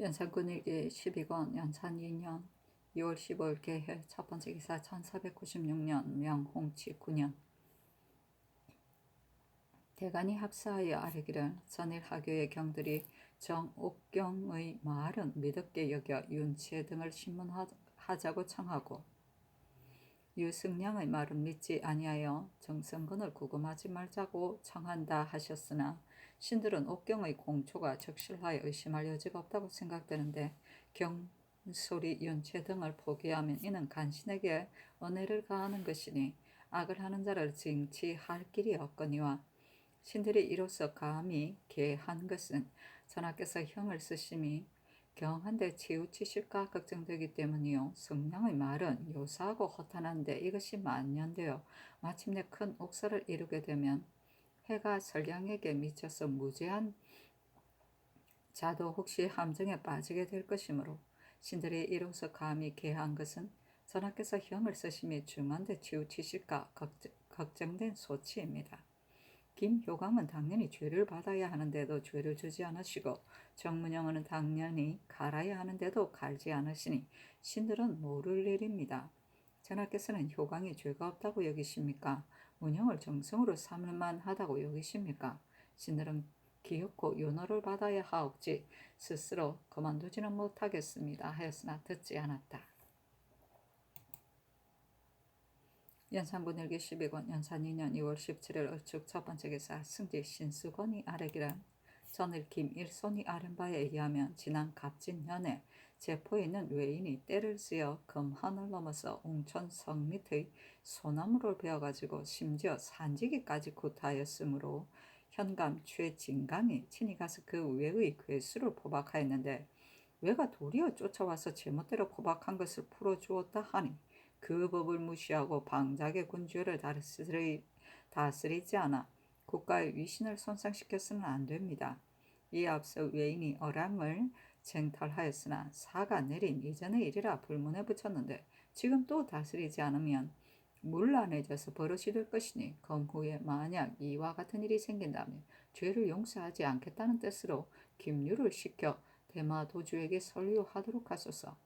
연산군일기 12권 연산 2년 2월 15일 개해 첫 번째 기사 1496년 명홍치 9년 대간이 합사하여 아뢰기를 전일 하교의 경들이 정옥경의 말은 믿었게 여겨 윤치해 등을 신문하자고 청하고 유승량의 말은 믿지 아니하여 정성근을 구금하지 말자고 청한다 하셨으나 신들은 옥경의 공초가 적실하여 의심할 여지가 없다고 생각되는데 경소리 윤체 등을 포기하면 이는 간신에게 은혜를 가하는 것이니 악을 하는 자를 징치할 길이 없거니와 신들이 이로써 감히 개한 것은 전하께서 형을 쓰심이 경한데 치우치실까 걱정되기 때문이요. 성량의 말은 요사하고 허탄한데 이것이 만연되어 마침내 큰 옥사를 이루게 되면 해가 설량에게 미쳐서 무죄한 자도 혹시 함정에 빠지게 될 것이므로 신들이 이로써 감히 개한 것은 전하께서 형을 쓰심이 중한데 치우치실까 걱정된 소치입니다. 김효광은 당연히 죄를 받아야 하는데도 죄를 주지 않으시고 정문영은 당연히 갈아야 하는데도 갈지 않으시니 신들은 모를 일입니다. 전하께서는 효광이 죄가 없다고 여기십니까? 문영을 정성으로 삼을 만하다고 여기십니까? 신들은 기어코 윤호를 받아야 하옵지 스스로 그만두지는 못하겠습니다 하였으나 듣지 않았다. 연산군 일기 12권 연산 2년 2월 17일 을축 첫 번째 기사 승지 신수건이 아뢰기를 전일 김일손이 아른 바에 의하면 지난 갑진년에 제포에 있는 외인이 때를 쓰여 금하늘 넘어서 웅천 성 밑의 소나무를 베어가지고 심지어 산지기까지 구타하였으므로 현감 최진강이 친히 가서 그 외의 괴수를 포박하였는데 외가 도리어 쫓아와서 제멋대로 포박한 것을 풀어주었다 하니 그 법을 무시하고 방작의 군주를 다스리지 않아 국가의 위신을 손상시켜서는 안 됩니다. 이에 앞서 외인이 어람을 쟁탈하였으나 사가 내린 이전의 일이라 불문에 붙였는데 지금 또 다스리지 않으면 문란해져서 버릇이 될 것이니 검후에 만약 이와 같은 일이 생긴다면 죄를 용서하지 않겠다는 뜻으로 김유를 시켜 대마도주에게 설유하도록 하소서.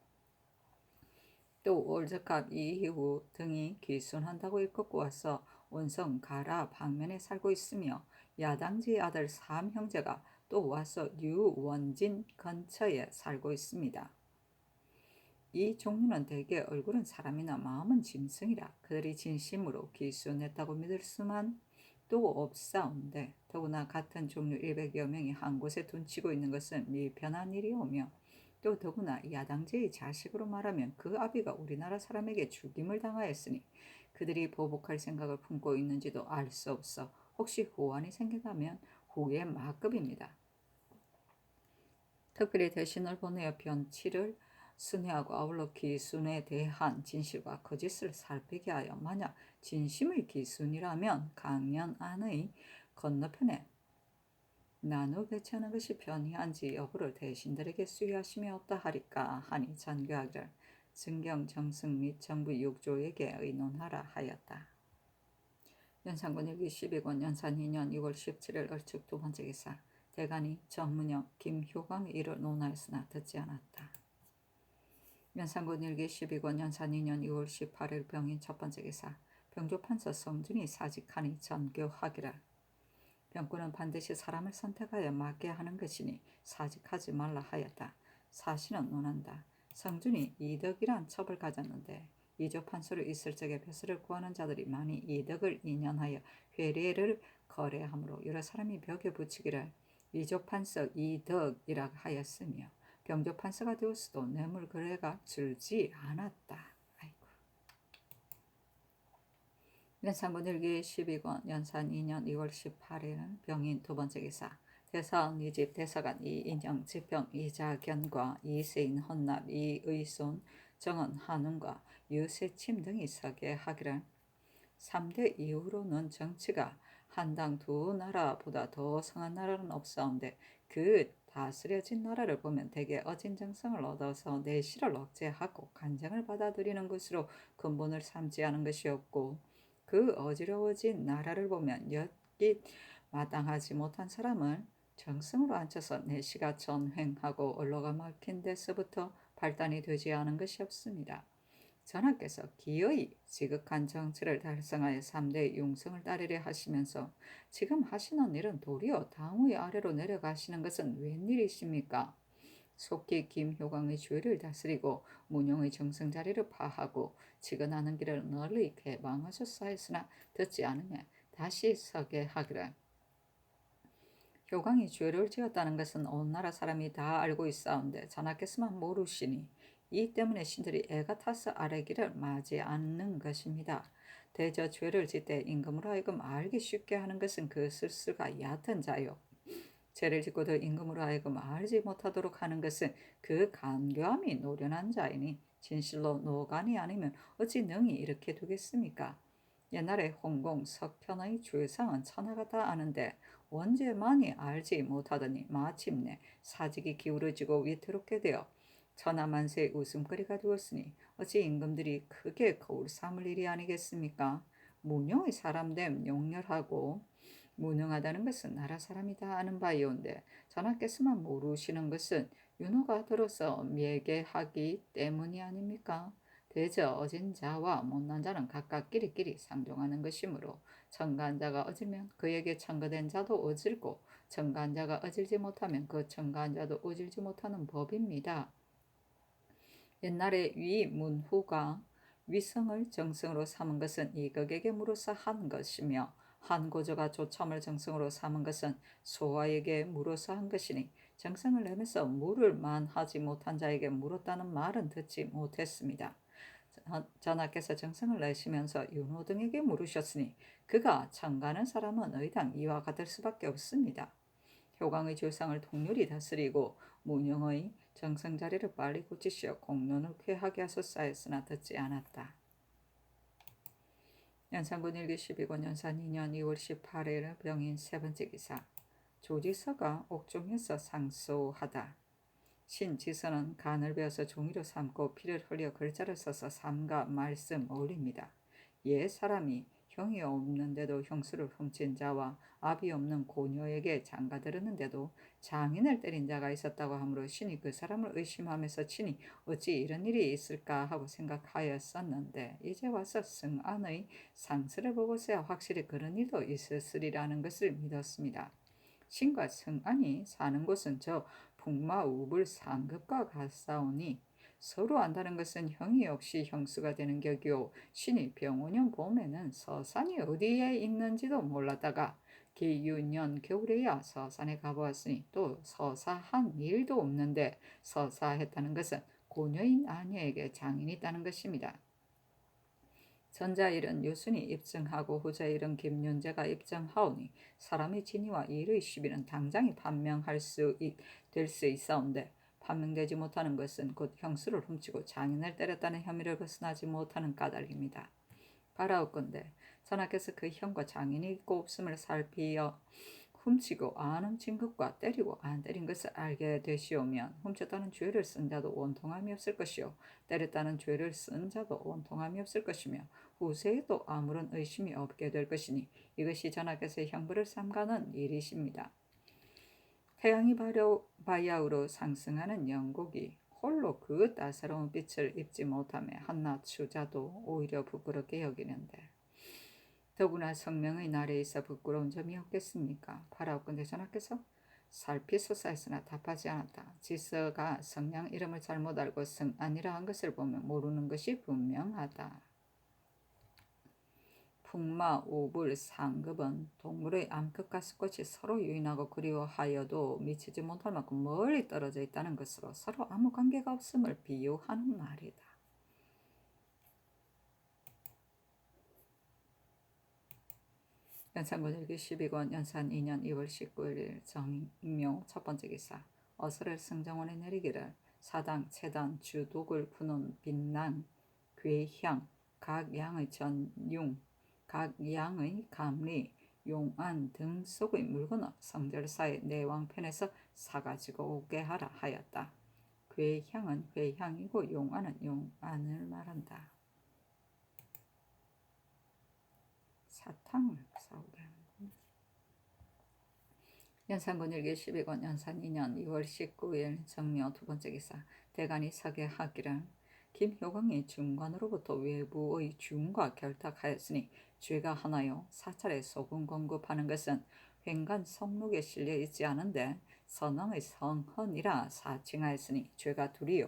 또 월적합 이희우 등이 귀순한다고 일컫고 와서 원성 가라 방면에 살고 있으며 야당지의 아들 삼형제가 또 와서 류원진 근처에 살고 있습니다. 이 종류는 대개 얼굴은 사람이나 마음은 짐승이라 그들이 진심으로 귀순했다고 믿을 수만 또 없사온데 더구나 같은 종류 100여 명이 한 곳에 둔치고 있는 것은 미편한 일이오며 또 더구나 야당제의 자식으로 말하면 그 아비가 우리나라 사람에게 죽임을 당하였으니 그들이 보복할 생각을 품고 있는지도 알 수 없어 혹시 호환이 생긴다면 후의 마급입니다. 특별히 대신을 보내어 변치를 순회하고 아울러 기순에 대한 진실과 거짓을 살피게 하여 만약 진심의 기순이라면 강연 안의 건너편에 나누 배치하는 것이 편이한지 여부를 대신들에게 수의하심이 없다 하리까 하니 전교하기를 증경 정승 및 정부 6조에게 의논하라 하였다. 연산군 일기 12권 연산 2년 6월 17일 을축 두 번째 기사 대간이 전문영 김효광의 일을 논하였으나 듣지 않았다. 연산군 일기 12권 연산 2년 2월 18일 병인 첫 번째 기사 병조판서 성준이 사직하니 전교하기를 병군은 반드시 사람을 선택하여 맡게 하는 것이니 사직하지 말라 하였다. 사실은 논한다. 성준이 이덕이란 첩을 가졌는데 이조판서로 있을 적에 벼슬을 구하는 자들이 많이 이덕을 인연하여 회례를 거래하므로 여러 사람이 벽에 붙이기를 이조판서 이덕이라 하였으며 병조판서가 되었어도 뇌물 거래가 줄지 않았다. 연산군 일기 12권 연산 2년 2월 18일 병인 두 번째 기사 대사원 이집 대사관 이인영 지평 이자견과 이세인 헌납 이의손 정은 한웅과 유세침 등이 서게 하기를 3대 이후로는 정치가 한 당 두 나라보다 더 성한 나라는 없사온데 그 다스려진 나라를 보면 대개 어진정성을 얻어서 내실을 억제하고 간쟁을 받아들이는 것으로 근본을 삼지 않은 것이 없고 그 어지러워진 나라를 보면 엿깃 마땅하지 못한 사람을 정승으로 앉혀서 4시가 전횡하고 언로가 막힌 데서부터 발단이 되지 않은 것이 없습니다. 전하께서 기어이 지극한 정치를 달성하여 3대 융성을 따르려 하시면서 지금 하시는 일은 도리어 당의 아래로 내려가시는 것은 웬일이십니까? 속히 김효광의 죄를 다스리고 문용의 정승 자리를 파하고 지근하는 길을 널리 개방하셨사였으나 듣지 않으면 다시 서게 하기를. 효광이 죄를 지었다는 것은 온 나라 사람이 다 알고 있사온데 전하께서만 모르시니 이 때문에 신들이 애가 타서 아뢰기를 마지 않는 것입니다. 대저 죄를 짓되 임금으로 하여금 알기 쉽게 하는 것은 그 스스로가 얕은 자요. 죄를 짓고도 임금으로 하여금 알지 못하도록 하는 것은 그 간교함이 노련한 자이니 진실로 노간이 아니면 어찌 능히 이렇게 두겠습니까? 옛날에 홍공 석편의 주상은 천하가 다 아는데 언제 많이 알지 못하더니 마침내 사직이 기울어지고 위태롭게 되어 천하만세의 웃음거리가 되었으니 어찌 임금들이 크게 거울 삼을 일이 아니겠습니까? 무능의 사람됨 용렬하고 무능하다는 것은 나라 사람이 다 아는 바이온데 전하께서만 모르시는 것은 윤호가 들어서 매개하기 때문이 아닙니까? 대저 어진 자와 못난 자는 각각 끼리끼리 상종하는 것이므로 청가한 자가 어질면 그에게 청거된 자도 어질고 청가한 자가 어질지 못하면 그 청가한 자도 어질지 못하는 법입니다. 옛날에 위문후가 위성을 정성으로 삼은 것은 이극에게 물어서 한 것이며 한고조가 조참을 정성으로 삼은 것은 소화에게 물어서 한 것이니 정성을 내면서 물을 만하지 못한 자에게 물었다는 말은 듣지 못했습니다. 전하께서 정성을 내시면서 윤호 등에게 물으셨으니 그가 청가는 사람은 의당 이와 같을 수밖에 없습니다. 효광의 조상을 통렬히 다스리고 문영의 정성자리를 빨리 고치시어 공론을 쾌하게 하소사였으나 듣지 않았다. 연산군 일기 12권 연산 2년 2월 18일 병인 세 번째 기사. 조지서가 옥중에서 상소하다. 신지서는 간을 베어서 종이로 삼고 피를 흘려 글자를 써서 삼가 말씀 올립니다. 사람이 형이 없는데도 형수를 훔친 자와 압이 없는 고녀에게 장가들었는데도 장인을 때린 자가 있었다고 하므로 신이 그 사람을 의심하면서 친히 어찌 이런 일이 있을까 하고 생각하였었는데 이제 와서 승안의 상스를 보고서야 확실히 그런 일도 있었으리라는 것을 믿었습니다. 신과 승안이 사는 곳은 저 풍마우불 상급과 같사오니 서로 안다는 것은 형이 역시 형수가 되는 격이요 신이 병오년 봄에는 서산이 어디에 있는지도 몰랐다가 기유년 겨울에야 서산에 가보았으니 또 서사한 일도 없는데 서사했다는 것은 고녀인 아녀에게 장인이 있다는 것입니다. 전자 일은 유순이 입증하고 후자 일은 김윤재가 입증하오니 사람의 진위와 일의 시비는 당장이 판명할 될 수 있사온데 판명되지 못하는 것은 곧 형수를 훔치고 장인을 때렸다는 혐의를 벗어나지 못하는 까닭입니다. 바라옵건대 전하께서 그 형과 장인이 있고 없음을 살피어 훔치고 안 훔친 것과 때리고 안 때린 것을 알게 되시오면 훔쳤다는 죄를 쓴 자도 원통함이 없을 것이요 때렸다는 죄를 쓴 자도 원통함이 없을 것이며 후세에도 아무런 의심이 없게 될 것이니 이것이 전하께서 형벌을 삼가는 일이십니다. 태양이 바야흐로 상승하는 영국이 홀로 그 따사로운 빛을 입지 못하며 한낱 추자도 오히려 부끄럽게 여기는데 더구나 성명의 날에 있어 부끄러운 점이 없겠습니까? 바라옵건대 전하께서 살피소사했으나 답하지 않았다. 지서가 성냥 이름을 잘못 알고 성안이라 한 것을 보면 모르는 것이 분명하다. 풍마, 우불, 상급은 동물의 암컷과 수컷이 서로 유인하고 그리워하여도 미치지 못할 만큼 멀리 떨어져 있다는 것으로 서로 아무 관계가 없음을 비유하는 말이다. 연산군 일기 12권 연산 2년 2월 19일 정묘 첫 번째 기사. 어설을 승정원에 내리기를 사당, 채단, 주독을 푸는 빛난, 괴향, 각 양의 전융, 각 양의 감리, 용안 등 속의 물건을 성절사의 내왕편에서 사가지고 오게 하라 하였다. 괴향은 괴향이고 용안은 용안을 말한다. 사탕을 사오게 하는군. 연산군 일기 12권 연산 2년 2월 19일 정묘 두 번째 기사. 대간이 서계하기를 김효광이 중관으로부터 외부의 중과 결탁하였으니 죄가 하나요. 사찰에 소금 공급하는 것은 횡간 성록에 실려 있지 않은데 선왕의 성헌이라 사칭하였으니 죄가 둘이요.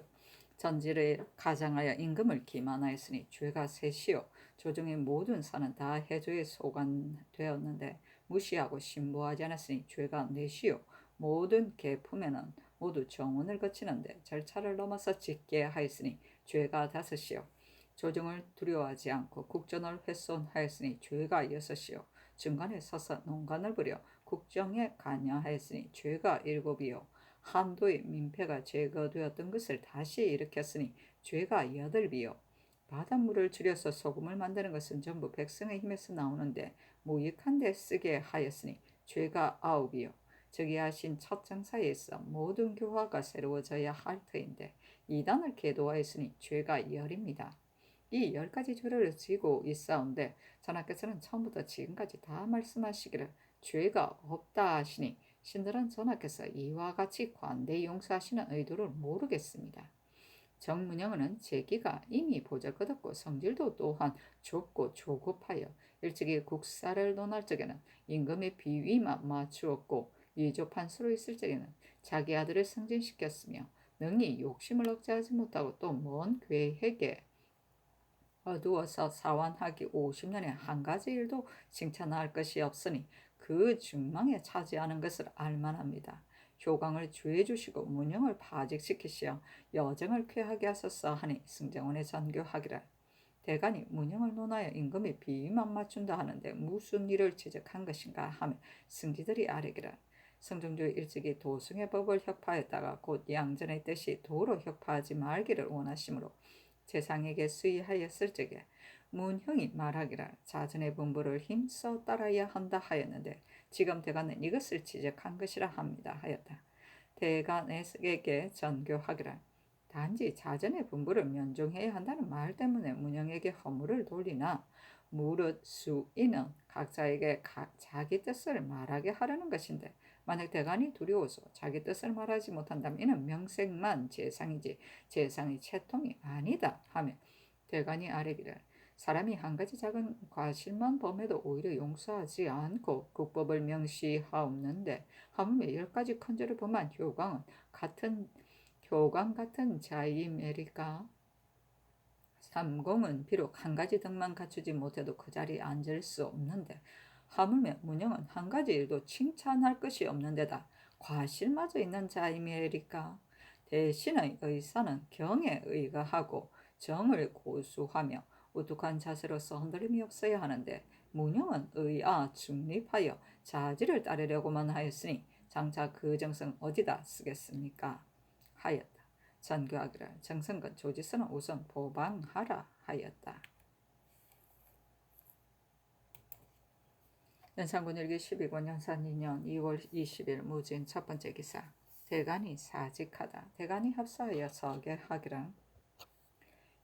전지를 가장하여 임금을 기만하였으니 죄가 셋이요. 조정의 모든 사는 다 해조에 소관되었는데 무시하고 신부하지 않았으니 죄가 넷이요. 모든 계품에는 모두 정원을 거치는데 절차를 넘어서 짓게 하였으니 죄가 다섯이요. 조정을 두려워하지 않고 국정을 훼손하였으니 죄가 여섯이요. 중간에 서서 농간을 부려 국정에 관여하였으니 죄가 일곱이요. 한도의 민폐가 제거되었던 것을 다시 일으켰으니 죄가 여덟이요. 바닷물을 줄여서 소금을 만드는 것은 전부 백성의 힘에서 나오는데 무익한 데 쓰게 하였으니 죄가 아홉이요. 저기 하신 첫 장사에 있어 모든 교화가 새로워져야 할 터인데 이단을 계도하였으니 죄가 열입니다. 이 10가지 죄를 지고 있사온데 전하께서는 처음부터 지금까지 다 말씀하시기를 죄가 없다 하시니 신들은 전하께서 이와 같이 관대히 용서하시는 의도를 모르겠습니다. 정문영은 재기가 이미 보잘것없고 성질도 또한 좁고 조급하여 일찍이 국사를 논할 적에는 임금의 비위만 맞추었고 위조판수로 있을 적에는 자기 아들을 승진시켰으며 능히 욕심을 억제하지 못하고 또 먼 계획에 어두워서 사완하기 50년에 한 가지 일도 칭찬할 것이 없으니 그 중망에 차지하는 것을 알만합니다. 효광을 주해 주시고 문영을 파직시키시어 여정을 쾌하게 하소서 하니 승정원에 전교하기를 대간이 문영을 논하여 임금의 비위만 맞춘다 하는데 무슨 일을 지적한 것인가 하며 승지들이 아뢰기를 성종조 일찍이 도승의 법을 혁파했다가 곧 양전의 뜻이 도로 혁파하지 말기를 원하시므로 재상에게 수의하였을 적에 문형이 말하기를 자전의 분부를 힘써 따라야 한다 하였는데 지금 대간은 이것을 지적한 것이라 합니다 하였다. 대간에게 전교하기를 단지 자전의 분부를 면종해야 한다는 말 때문에 문영에게 허물을 돌리나 무릇 수의는 각자에게 자기 뜻을 말하게 하려는 것인데 만약 대간이 두려워서 자기 뜻을 말하지 못한다면 이는 명색만 재상이지 재상의 채통이 아니다 하며 대간이 아뢰기를 사람이 한 가지 작은 과실만 범해도 오히려 용서하지 않고 국법을 명시하옵는데 하물며 10가지 큰 죄를 범한 효광 같은 자임에리까 삼공은 비록 한 가지 덕만 갖추지 못해도 그 자리에 앉을 수 없는데 하물며 문영은 한 가지 일도 칭찬할 것이 없는데다 과실마저 있는 자임에리까 대신의 의사는 경에 의거하고 정을 고수하며 우뚝한 자세로서 흔들림이 없어야 하는데 문영은 의아 중립하여 자질을 따르려고만 하였으니 장차 그 정성 어디다 쓰겠습니까? 하였다. 전교하기를 정성근 조지서는 우선 보방하라 하였다. 연산군 일기 12권 연산 2년 2월 20일 무진 첫 번째 기사. 대간이 사직하다. 대간이 합사하여 서계하기를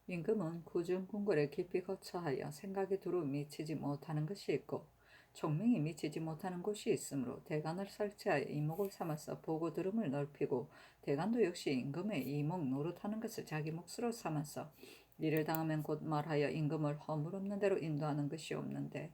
임금은 구중궁궐에 깊이 거처하여 생각이 두루 미치지 못하는 것이 있고 총명이 미치지 못하는 곳이 있으므로 대간을 설치하여 이목을 삼아서 보고 들음을 넓히고 대간도 역시 임금의 이목 노릇하는 것을 자기 몫으로 삼아서 이를 당하면 곧 말하여 임금을 허물없는 대로 인도하는 것이 없는데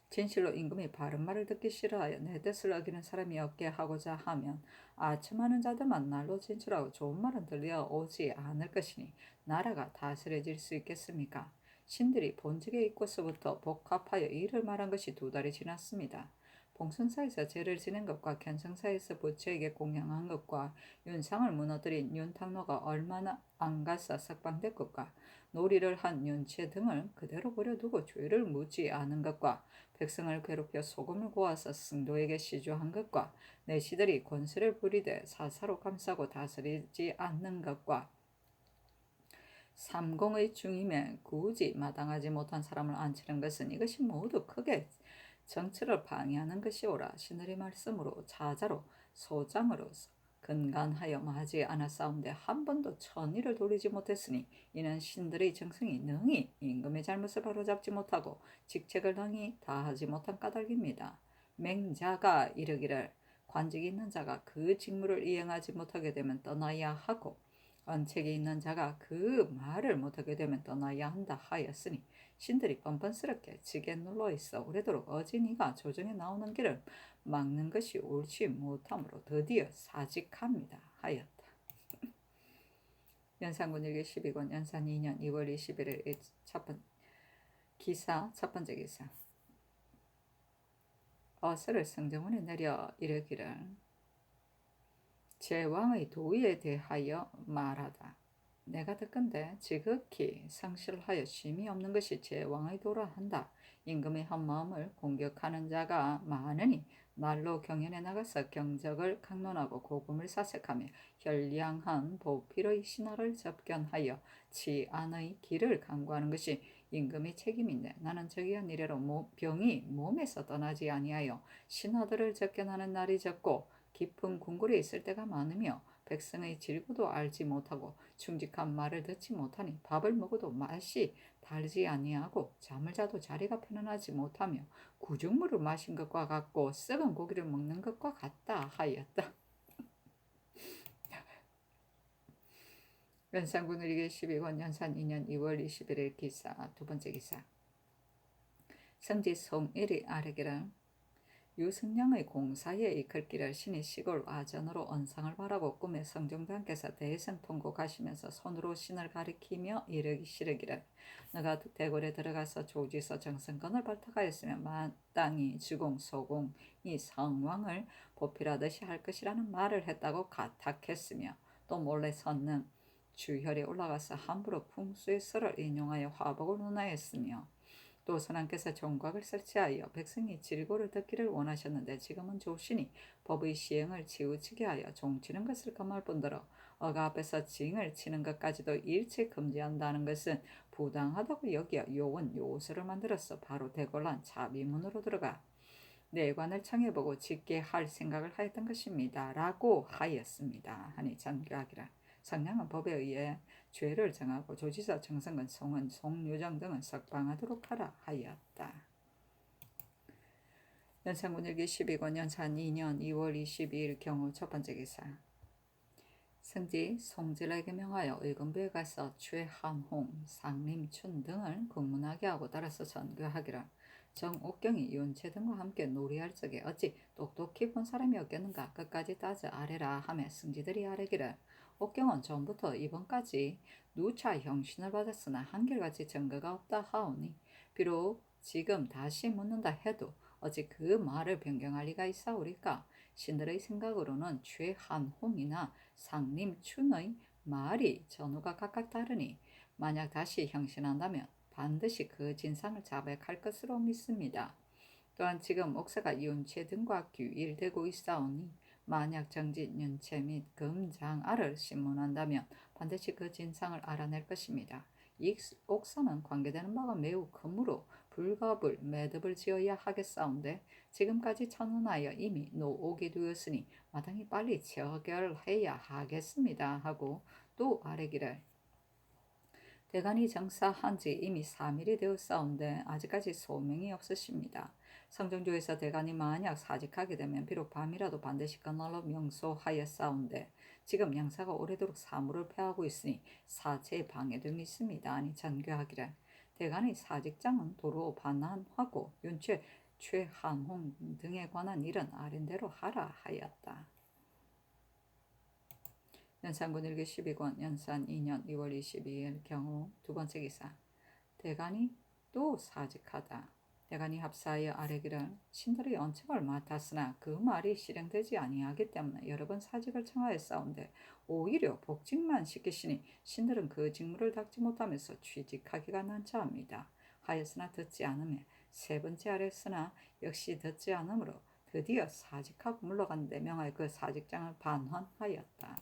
진실로 임금이 바른 말을 듣기 싫어하여 내 뜻을 어기는 사람이 없게 하고자 하면 아첨하는 자들만 날로 진출하고 좋은 말은 들려오지 않을 것이니 나라가 다스려질 수 있겠습니까? 신들이 본직에 있고서부터 복합하여 일을 말한 것이 2달이 지났습니다. 봉선사에서 제를 지낸 것과 견성사에서 부처에게 공양한 것과 윤상을 무너뜨린 윤탕로가 얼마나 안 가서 석방된 것과 놀이를 한 윤치 등을 그대로 버려두고 죄를 묻지 않은 것과 백성을 괴롭혀 소금을 고아서 승도에게 시주한 것과 내시들이 권세를 부리되 사사로 감싸고 다스리지 않는 것과 삼공의 중임에 굳이 마땅하지 못한 사람을 앉히는 것은 이것이 모두 크게 정치를 방해하는 것이오라. 신의 말씀으로 자자로 소장으로서 근간하여 마지 않았사온데 한 번도 천의를 돌리지 못했으니 이는 신들의 정성이 능히 임금의 잘못을 바로잡지 못하고 직책을 능히 다하지 못한 까닭입니다. 맹자가 이르기를 관직이 있는 자가 그 직무를 이행하지 못하게 되면 떠나야 하고 언책이 있는 자가 그 말을 못하게 되면 떠나야 한다 하였으니 신들이 뻔뻔스럽게 지게 눌러 있어 오래도록 어진이가 조정에 나오는 길을 막는 것이 옳지 못하므로 드디어 사직합니다 하였다. 연산군 일기 12권 연산 2년 2월 21일 첫 번째 기사. 어서를 성정원에 내려 이르기를 제 왕의 도의에 대하여 말하다. 내가 듣건대 지극히 상실하여 쉼이 없는 것이 제 왕의 도라 한다. 임금의 한 마음을 공격하는 자가 많으니 날로 경연에 나가서 경적을 강론하고 고금을 사색하며 현량한 보필의 신하를 접견하여 치안의 길을 강구하는 것이 임금의 책임인데 나는 저기한 이래로 병이 몸에서 떠나지 아니하여 신하들을 접견하는 날이 적고 깊은 궁궐에 있을 때가 많으며 백성의 질구도 알지 못하고 충직한 말을 듣지 못하니 밥을 먹어도 맛이 달지 아니하고 잠을 자도 자리가 편안하지 못하며 구중물을 마신 것과 같고 썩은 고기를 먹는 것과 같다 하였다. 연산군 일기 12권 연산 2년 2월 21일 기사 두 번째 기사. 성지 송일이 아뢰기를 유승량의 공사에 이끌 길을 신이 시골 아전으로 언상을 바라고 꿈에 성종장께서 대성 통고 가시면서 손으로 신을 가리키며 이르시기를 너가 대궐에 들어가서 조지서 정성건을 발탁하였으면 마땅히 주공 소공이 성왕을 보필하듯이 할 것이라는 말을 했다고 가탁했으며 또 몰래 선능 주혈에 올라가서 함부로 풍수의 설을 인용하여 화복을 논하였으며 또 선왕께서 종각을 설치하여 백성이 질고를 듣기를 원하셨는데 지금은 조신이 법의 시행을 치우치게 하여 종치는 것을 금할 뿐더러 어가 앞에서 징을 치는 것까지도 일체 금지한다는 것은 부당하다고 여기어 요원 요소를 만들어서 바로 대궐란 자비문으로 들어가 내관을 청해보고 짓게 할 생각을 하였던 것입니다. 라고 하였습니다. 하니 장교하기라. 성량은 법에 의해 죄를 정하고 조지사 정성근 송은 송유정 등은 석방하도록 하라 하였다. 연산군 일기 12권 연산 2년 2월 22일 경우 첫 번째 기사. 성지 송질에게 명하여 의금부에 가서 최한홍, 상림춘 등을 국문하게 하고 따라서 전교하기라. 정옥경이 윤채 등과 함께 놀이할 적에 어찌 똑똑히 본 사람이 없겠는가 끝까지 따져 아래라 하며 승지들이 아뢰기를 옥경은 전부터 이번까지 누차 형신을 받았으나 한결같이 증거가 없다 하오니 비록 지금 다시 묻는다 해도 어찌 그 말을 변경할 리가 있사오리까. 신들의 생각으로는 최한홍이나 상림춘의 말이 전후가 각각 다르니 만약 다시 형신한다면 반드시 그 진상을 자백할 것으로 믿습니다. 또한 지금 옥사가 윤채 등과 규일되고 있사오니 만약 정진, 윤채 및 금장알을 신문한다면 반드시 그 진상을 알아낼 것입니다. 이 옥사는 관계되는 바가 매우 크므로 불갑을 매듭을 지어야 하겠사온데 지금까지 천언하여 이미 노옥이 되었으니 마땅히 빨리 처결해야 하겠습니다 하고 또 아뢰기를 대간이 정사한 지 이미 3일이 되었사온데 아직까지 소명이 없으십니다. 성정조에서 대간이 만약 사직하게 되면 비록 밤이라도 반드시 그날로 명소하였사온데 지금 양사가 오래도록 사물을 패하고 있으니 사체에 방해됨이 있습니다. 아니 전교하기를 대간의 사직장은 도로 반환하고 윤최 최한홍 등에 관한 일은 아랜대로 하라 하였다. 연산군 일기 12권 연산 2년 2월 22일 경우 두 번째 기사. 대간이 또 사직하다. 대간이 합사하여 아뢰기를 신들의 언책을 맡았으나 그 말이 실행되지 아니하기 때문에 여러 번 사직을 청하였사온데 오히려 복직만 시키시니 신들은 그 직무를 닦지 못하면서 취직하기가 난처합니다. 하였으나 듣지 않으며 세 번째 아뢰었으나 역시 듣지 않으므로 드디어 사직하고 물러갔는데 명하여 그 사직장을 반환하였다.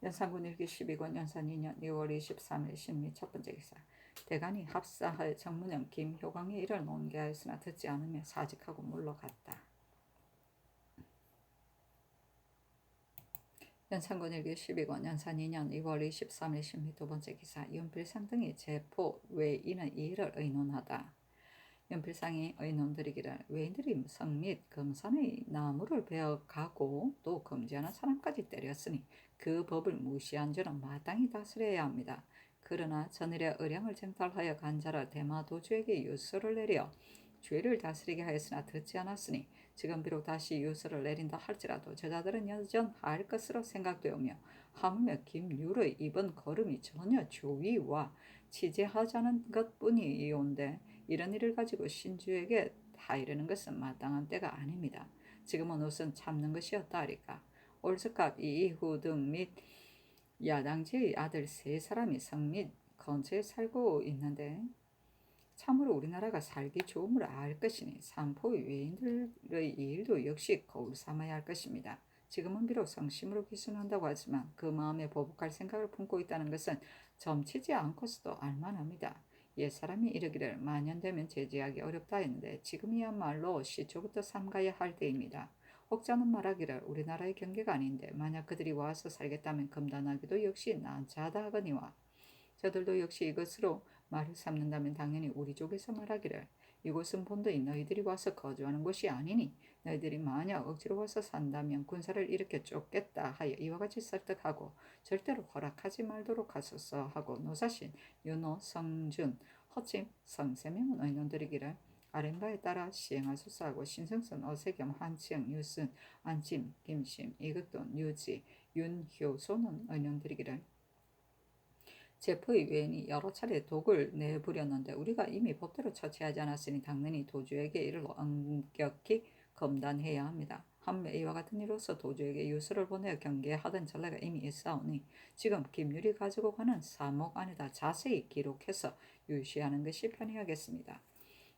연산군 일기 12권 연산 2년 2월 23일 신미 첫 번째 기사. 대간이 합사하여 정문영 김효광의 일을 논계하였으나 듣지 않으며 사직하고 물러갔다. 연산군 일기 12권 연산 2년 2월 23일 신미 두 번째 기사. 윤필상 등이 제포 외인의 이 일을 의논하다. 연필상이 의논드리기를 외인들이 성 및 금산의 나무를 베어가고 또 금지하는 사람까지 때렸으니 그 법을 무시한 죄는 마땅히 다스려야 합니다. 그러나 전일에 의량을 쟁탈하여 간 자를 대마 도주에게 유서를 내려 죄를 다스리게 하였으나 듣지 않았으니 지금 비록 다시 유서를 내린다 할지라도 제자들은 여전할 것으로 생각되오며 하물며 김율의 이번 걸음이 전혀 조위와 치재하자는 것뿐이온데 이런 일을 가지고 신주에게 타이르는 것은 마땅한 때가 아닙니다. 지금은 우선 참는 것이었다 하리까. 올스캅 이후 등 및 야당지의 아들 세 사람이 성 및 근처에 살고 있는데 참으로 우리나라가 살기 좋음을 알 것이니 산포의 외인들의 일도 역시 거울 삼아야 할 것입니다. 지금은 비록 성심으로 기순한다고 하지만 그 마음에 보복할 생각을 품고 있다는 것은 점치지 않고서도 알만합니다. 옛사람이 이르기를 만연되면 제지하기 어렵다 했는데 지금이야말로 시초부터 삼가야 할 때입니다. 혹자는 말하기를 우리나라의 경계가 아닌데 만약 그들이 와서 살겠다면 금단하기도 역시 난처하다 하거니와 저들도 역시 이것으로 말을 삼는다면 당연히 우리 쪽에서 말하기를 이곳은 본도인 너희들이 와서 거주하는 곳이 아니니 너희들이 만약 억지로 와서 산다면 군사를 일으켜 쫓겠다 하여 이와 같이 설득하고 절대로 허락하지 말도록 하소서 하고 노사신, 윤호, 성준, 허침, 성세명은 의논드리기를 아랫바에 따라 시행하소서 하고 신성선, 어세겸, 한치영, 유순, 안침, 김심, 이극돈, 유지, 윤효소는 의논드리기를 제포의 외인이 여러 차례 독을 내부렸는데 우리가 이미 법대로 처치하지 않았으니 당연히 도주에게 이를 엄격히 검단해야 합니다. 한매 이와 같은 이로서 도주에게 유서를 보내어 경계하던 전례가 이미 있사오니 지금 김율이 가지고 가는 사목 안에다 자세히 기록해서 유시하는 것이 편리하겠습니다.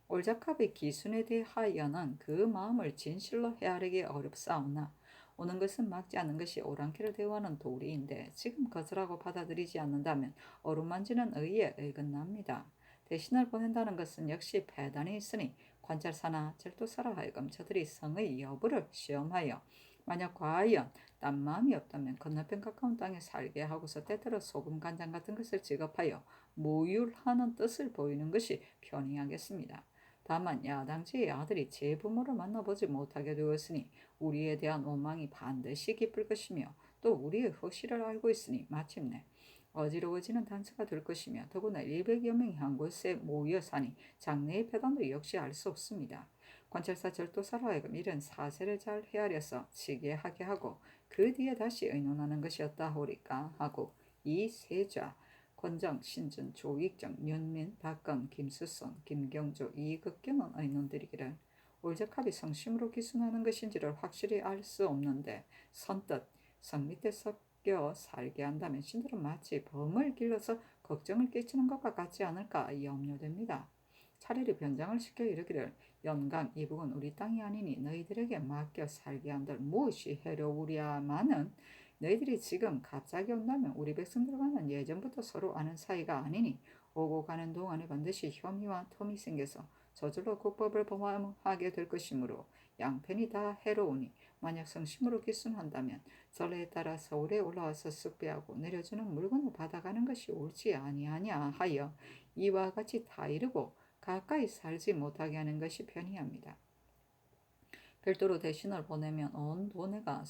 올자캅의 기순에 대하여는 그 마음을 진실로 헤아리기 어렵사오나 오는 것은 막지 않는 것이 오랑캐를 대우하는 도리인데 지금 거절하고 받아들이지 않는다면 어루만지는 의에 어긋납니다. 대신을 보낸다는 것은 역시 배단이 있으니 관찰사나 절도사라 하여금 저들이 성의 여부를 시험하여 만약 과연 딴 마음이 없다면 건너편 가까운 땅에 살게 하고서 때때로 소금 간장 같은 것을 지급하여 모율하는 뜻을 보이는 것이 편리하겠습니다. 다만 야당지의 아들이 제 부모를 만나보지 못하게 되었으니 우리에 대한 원망이 반드시 깊을 것이며 또 우리의 허실을 알고 있으니 마침내 어지러워지는 단서가 될 것이며 더구나 100여 명이 한 곳에 모여 사니 장래의 패단도 역시 알 수 없습니다. 관찰사 절도사로 하여금 이런 사세를 잘 헤아려서 치게 하게 하고 그 뒤에 다시 의논하는 것이었다 하오리까 하고 이 세좌 권정, 신준, 조익정, 윤민, 박건, 김수선, 김경조, 이극경은 의논드리기를 올적합이 성심으로 기순하는 것인지를 확실히 알 수 없는데 선뜻 성 밑에 섞여 살게 한다면 신들은 마치 범을 길러서 걱정을 끼치는 것과 같지 않을까 염려됩니다. 차라리 변장을 시켜 이르기를 연강 이북은 우리 땅이 아니니 너희들에게 맡겨 살게 한들 무엇이 해로우랴마는 너희들이 지금 갑자기 온다면 우리 백성들과는 예전부터 서로 아는 사이가 아니니 오고 가는 동안에 반드시 혐의와 텀이 생겨서 저절로 국법을 범하게 될 것이므로 양편이 다 해로우니 만약 성심으로 기순한다면 전례에 따라 서울에 올라와서 쑥배하고 내려주는 물건을 받아가는 것이 옳지 아니하냐 하여 이와 같이 다 이르고 가까이 살지 못하게 하는 것이 편리합니다. 별도로 대신을 보내면 온 도내가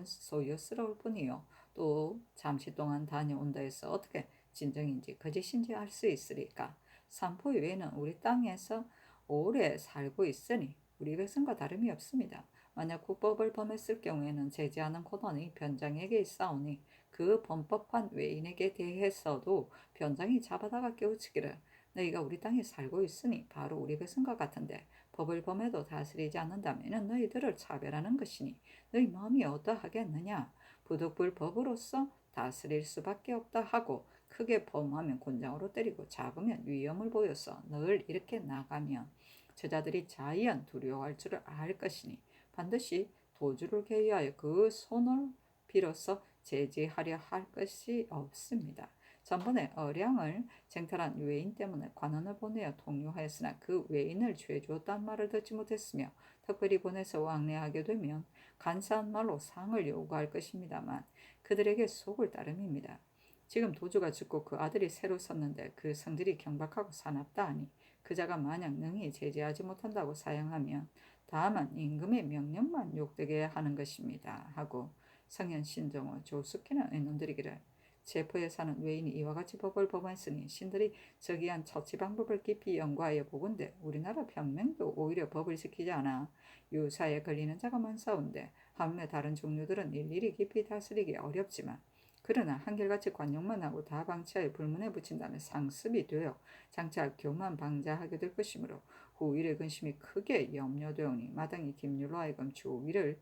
소유스러울 뿐이요. 또 잠시 동안 다녀온다 해서 어떻게 진정인지 거짓인지 알 수 있으리까. 산포 외에는 우리 땅에서 오래 살고 있으니 우리 백성과 다름이 없습니다. 만약 국법을 범했을 경우에는 제지하는 권한이 변장에게 있사오니 그 범법한 외인에게 대해서도 변장이 잡아다가 깨우치기를 너희가 우리 땅에 살고 있으니 바로 우리 백성과 같은데 법을 범해도 다스리지 않는다면 너희들을 차별하는 것이니 너희 마음이 어떠하겠느냐. 부득불법으로서 다스릴 수밖에 없다 하고 크게 범하면 곤장으로 때리고 작으면 위험을 보여서 늘 이렇게 나가면 제자들이 자연 두려워할 줄을 알 것이니 반드시 도주를 계기하여 그 손을 빌어서 제지하려 할 것이 없습니다. 전번에 어량을 쟁탈한 외인 때문에 관원을 보내어 통요하였으나 그 외인을 죄주었다는 말을 듣지 못했으며 특별히 보내서 왕래하게 되면 간사한 말로 상을 요구할 것입니다만 그들에게 속을 따름입니다. 지금 도주가 죽고 그 아들이 새로 섰는데 그 성들이 경박하고 사납다 하니 그자가 만약 능히 제지하지 못한다고 사양하면 다만 임금의 명령만 욕되게 하는 것입니다. 하고 성현, 신정호, 조숙희는 의논드리기를 제포에 사는 외인이 이와 같이 법을 법원했으니 신들이 저기한 처치 방법을 깊이 연구하여 보건대 우리나라 평맹도 오히려 법을 지키지 않아 유사에 걸리는 자가 많사온데 하물며 다른 종류들은 일일이 깊이 다스리기 어렵지만 그러나 한결같이 관용만 하고 다 방치하여 불문에 붙인다면 상습이 되어 장차 교만 방자하게 될 것이므로 후일의 근심이 크게 염려되오니 마땅히 김율로 하여금 주위를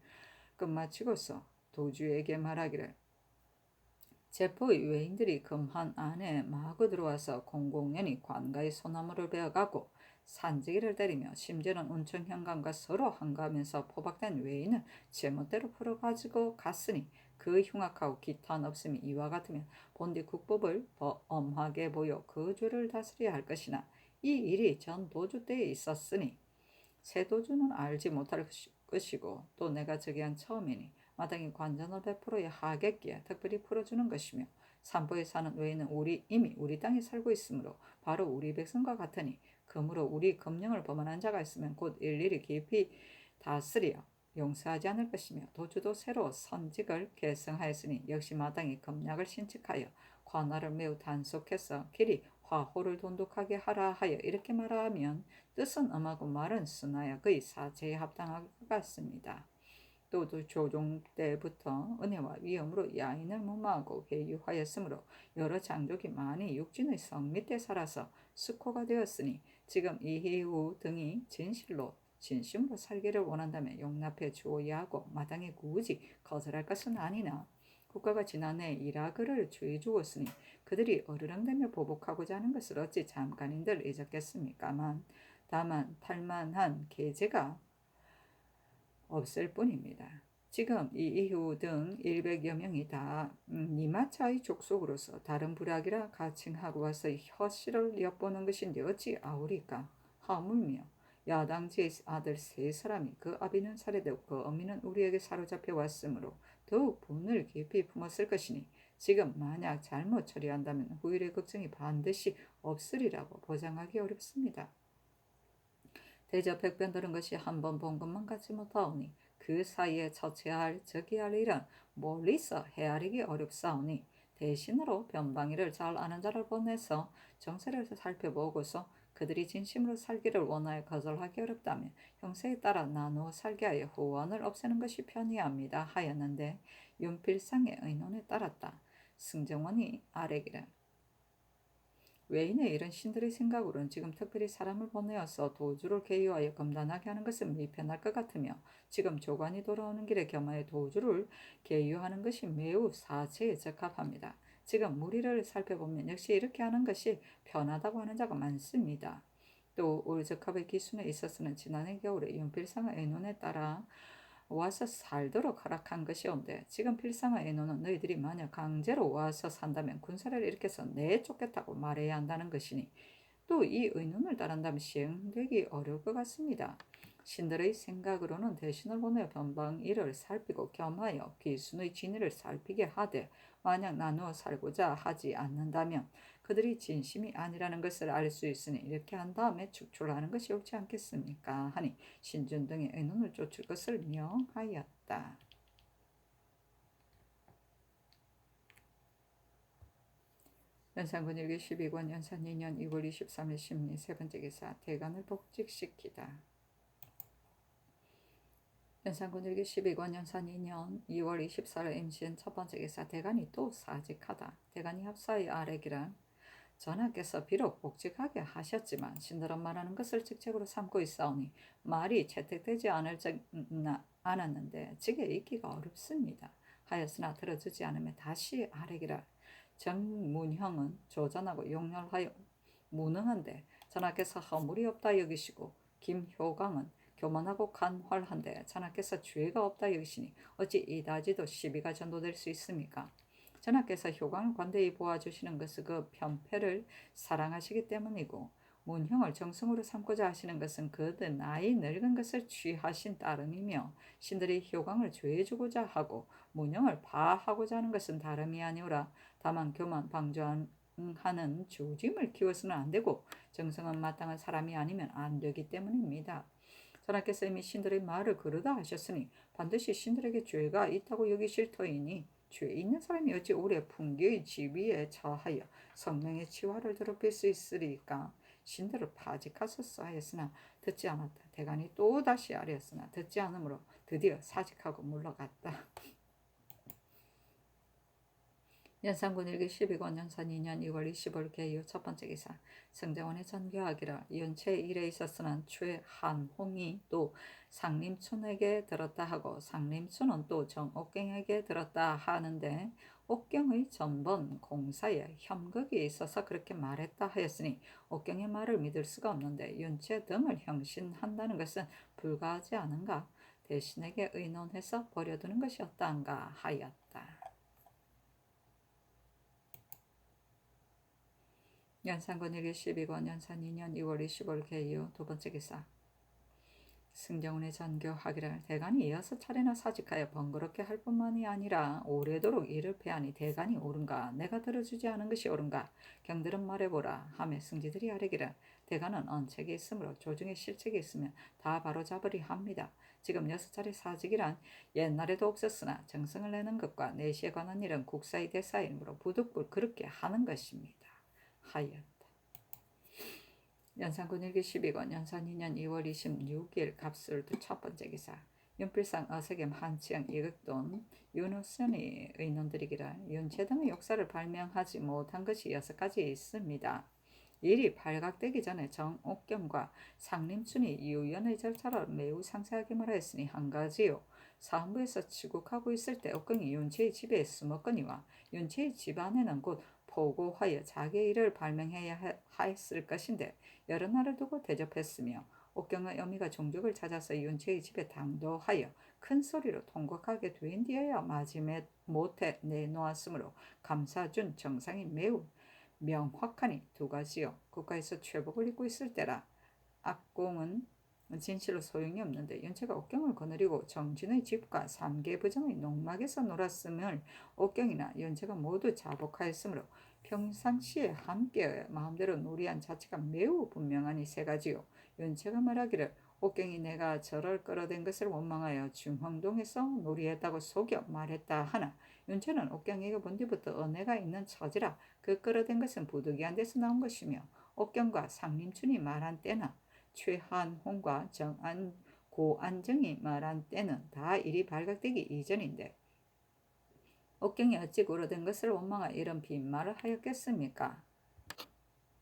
끝마치고서 도주에게 말하기를 제포의 외인들이 금한 안에 마구 들어와서 공공연히 관가의 소나무를 베어가고 산지기를 때리며 심지어는 온천 현관과 서로 한가하면서 포박된 외인을 제멋대로 풀어가지고 갔으니 그 흉악하고 기탄 없음이 이와 같으면 본디 국법을 엄하게 보여 그 죄를 다스려야 할 것이나 이 일이 전 도주 때에 있었으니 새 도주는 알지 못할 것이고 또 내가 저기한 처음이니 마땅히 관전을 베풀어야 하겠기에 특별히 풀어주는 것이며 산포에 사는 외에는 이미 우리 땅에 살고 있으므로 바로 우리 백성과 같으니 그러므로 우리 금령을 범한한 자가 있으면 곧 일일이 깊이 다스려 용서하지 않을 것이며 도주도 새로 선직을 계승하였으니 역시 마땅히 금약을 신칙하여 관할을 매우 단속해서 길이 화호를 돈독하게 하라 하여 이렇게 말하면 뜻은 엄하고 말은 순하여 그의 사제에 합당할 것 같습니다. 또 조종 때부터 은혜와 위엄으로 야인을 무마하고 회유하였으므로 여러 장족이 많이 육진의 성 밑에 살아서 수코가 되었으니 지금 이희우 등이 진심으로 살기를 원한다면 용납해 주어야 하고 마땅히 굳이 거절할 것은 아니나 국가가 지난해 이라크를 주의 주었으니 그들이 어르렁대며 보복하고자 하는 것을 어찌 잠깐인들 잊었겠습니까만 다만 탈만한 계제가 없을 뿐입니다. 지금 이이후 등 100여 명이 다 니마차의 족속으로서 다른 부락이라 가칭하고 와서 혀씨를 엿보는 것인데 어찌 아우리까 하물며 야당지의 아들 세 사람이 그 아비는 살해되고 그 어미는 우리에게 사로잡혀 왔으므로 더욱 분을 깊이 품었을 것이니 지금 만약 잘못 처리한다면 후일의 걱정이 반드시 없으리라고 보장하기 어렵습니다. 대저 백변 들은 것이 한 번 본 것만 같지 못하오니 그 사이에 처치할 저기할 일은 멀리서 헤아리기 어렵사오니 대신으로 변방위를 잘 아는 자를 보내서 정세를 살펴보고서 그들이 진심으로 살기를 원하여 거절하기 어렵다면 형세에 따라 나누어 살게 하여 후원을 없애는 것이 편이합니다 하였는데 윤필상의 의논에 따랐다. 승정원이 아래기를 외인의 일은 신들의 생각으로는 지금 특별히 사람을 보내어서 도주를 계유하여 검단하게 하는 것은 미편할 것 같으며 지금 조관이 돌아오는 길에 겸하여 도주를 계유하는 것이 매우 사체에 적합합니다. 지금 무리를 살펴보면 역시 이렇게 하는 것이 편하다고 하는 자가 많습니다. 또 울적합의 기순에 있어서는 지난해 겨울에 윤필상의 의논에 따라 와서 살도록 허락한 것이온데 지금 필상의 의논은 너희들이 만약 강제로 와서 산다면 군사를 일으켜서 내쫓겠다고 말해야 한다는 것이니 또 이 의논을 따른다면 시행되기 어려울 것 같습니다. 신들의 생각으로는 대신을 보내 변방일을 살피고 겸하여 귀순의 진위를 살피게 하되 만약 나누어 살고자 하지 않는다면 그들이 진심이 아니라는 것을 알 수 있으니 이렇게 한 다음에 축출하는 것이 옳지 않겠습니까? 하니 신준 등의 의논을 쫓을 것을 명하였다. 연산군 일기 12권 연산 2년 2월 23일 심리 세 번째 기사 대간을 복직시키다. 연산군 일기 12권 연산 2년 2월 24일 임신 첫 번째 기사 대간이 또 사직하다. 대간이 합사의 아래기란 전하께서 비록 복직하게 하셨지만 신들은 말하는 것을 직책으로 삼고 있사오니 말이 채택되지 않았는데 직에 있기가 어렵습니다. 하였으나 들어주지 않으면 다시 아래기라. 정문형은 조전하고 용렬하여 무능한데 전하께서 허물이 없다 여기시고 김효광은 교만하고 간활한데 전하께서 죄가 없다 여기시니 어찌 이다지도 시비가 전도될 수 있습니까? 전하께서 효광을 관대히 보아주시는 것은 그 편패를 사랑하시기 때문이고 문형을 정성으로 삼고자 하시는 것은 그들 나이 늙은 것을 취하신 따름이며 신들이 효광을 죄해주고자 하고 문형을 파하고자 하는 것은 다름이 아니오라. 다만 교만 방조한 하는 주짐을 키워서는 안 되고 정성은 마땅한 사람이 아니면 안 되기 때문입니다. 전하께서 이미 신들의 말을 그르다 하셨으니 반드시 신들에게 죄가 있다고 여기실 터이니 죄 있는 사람이 어찌 오래 풍기의 지위에 처하여 성령의 치화를 더럽힐 수 있으리까. 신들을 파직하소서 하였으나 듣지 않았다. 대간이 또 다시 아뢰었으나 듣지 않으므로 드디어 사직하고 물러갔다. 연산군 일기 12권 연산 2년 2월 20일 개유 첫 번째 기사. 성대원의 전교하기를 연체 일에 있었으나 최한홍이 또 상림춘에게 들었다 하고 상림춘은 또 정옥경에게 들었다 하는데 옥경의 전번 공사에 혐극이 있어서 그렇게 말했다 하였으니 옥경의 말을 믿을 수가 없는데 연체 등을 형신한다는 것은 불가하지 않은가. 대신에게 의논해서 버려두는 것이었단가 하였다. 연산군 일기 12권 연산 2년 2월 25일 개유 두 번째 기사. 승정원의 전교하기를 대간이 6차례나 사직하여 번거롭게 할 뿐만이 아니라 오래도록 일을 패하니 대간이 옳은가 내가 들어주지 않은 것이 옳은가 경들은 말해보라 하며 승지들이 아뢰기를 대간은 언책이 있으므로 조중에 실책이 있으면 다 바로잡으리 합니다. 지금 6차례 사직이란 옛날에도 없었으나 정성을 내는 것과 내시에 관한 일은 국사의 대사이므로 부득불 그렇게 하는 것입니다. 하였다. 연산군 일기 12권 연산 2년 2월 26일 갑술두 첫 번째 기사. 윤필상 어세겸 한치영 이극돈 윤우선이 의논들이기를 윤채 등의 역사를 발명하지 못한 것이 6가지 있습니다. 일이 발각되기 전에 정옥겸과 상림춘이 유연의 절차를 매우 상세하게 말하였으니 한 가지요. 사헌부에서 취국하고 있을 때 옥경이 윤채의 집에 숨었거니와 윤채의 집 안에는 곧 포고하여 자기의 일을 발명해야 했을 것인데 여러 날을 두고 대접했으며 옥경의 어미가 종족을 찾아서 윤채의 집에 당도하여 큰 소리로 통곡하게 된 뒤에야 마지못해 내놓았으므로 감사준 정상이 매우 명확하니 두 가지요. 국가에서 최복을 입고 있을 때라 악공은 진실로 소용이 없는데 윤채가 옥경을 거느리고 정진의 집과 삼계부정의 농막에서 놀았음을 옥경이나 윤채가 모두 자복하였으므로 평상시에 함께 마음대로 놀이한 자체가 매우 분명하니 세 가지요. 윤채가 말하기를 옥경이 내가 저를 끌어댄 것을 원망하여 중흥동에서 놀이했다고 속여 말했다 하나 윤채는 옥경에게 본 뒤부터 은혜가 있는 처지라 그 끌어댄 것은 부득이한 데서 나온 것이며 옥경과 상림춘이 말한 때나 최한홍과 고안정이 말한 때는 다 일이 발각되기 이전인데 옥경이 어찌 그러된 것을 원망하여 이런 빈말을 하였겠습니까?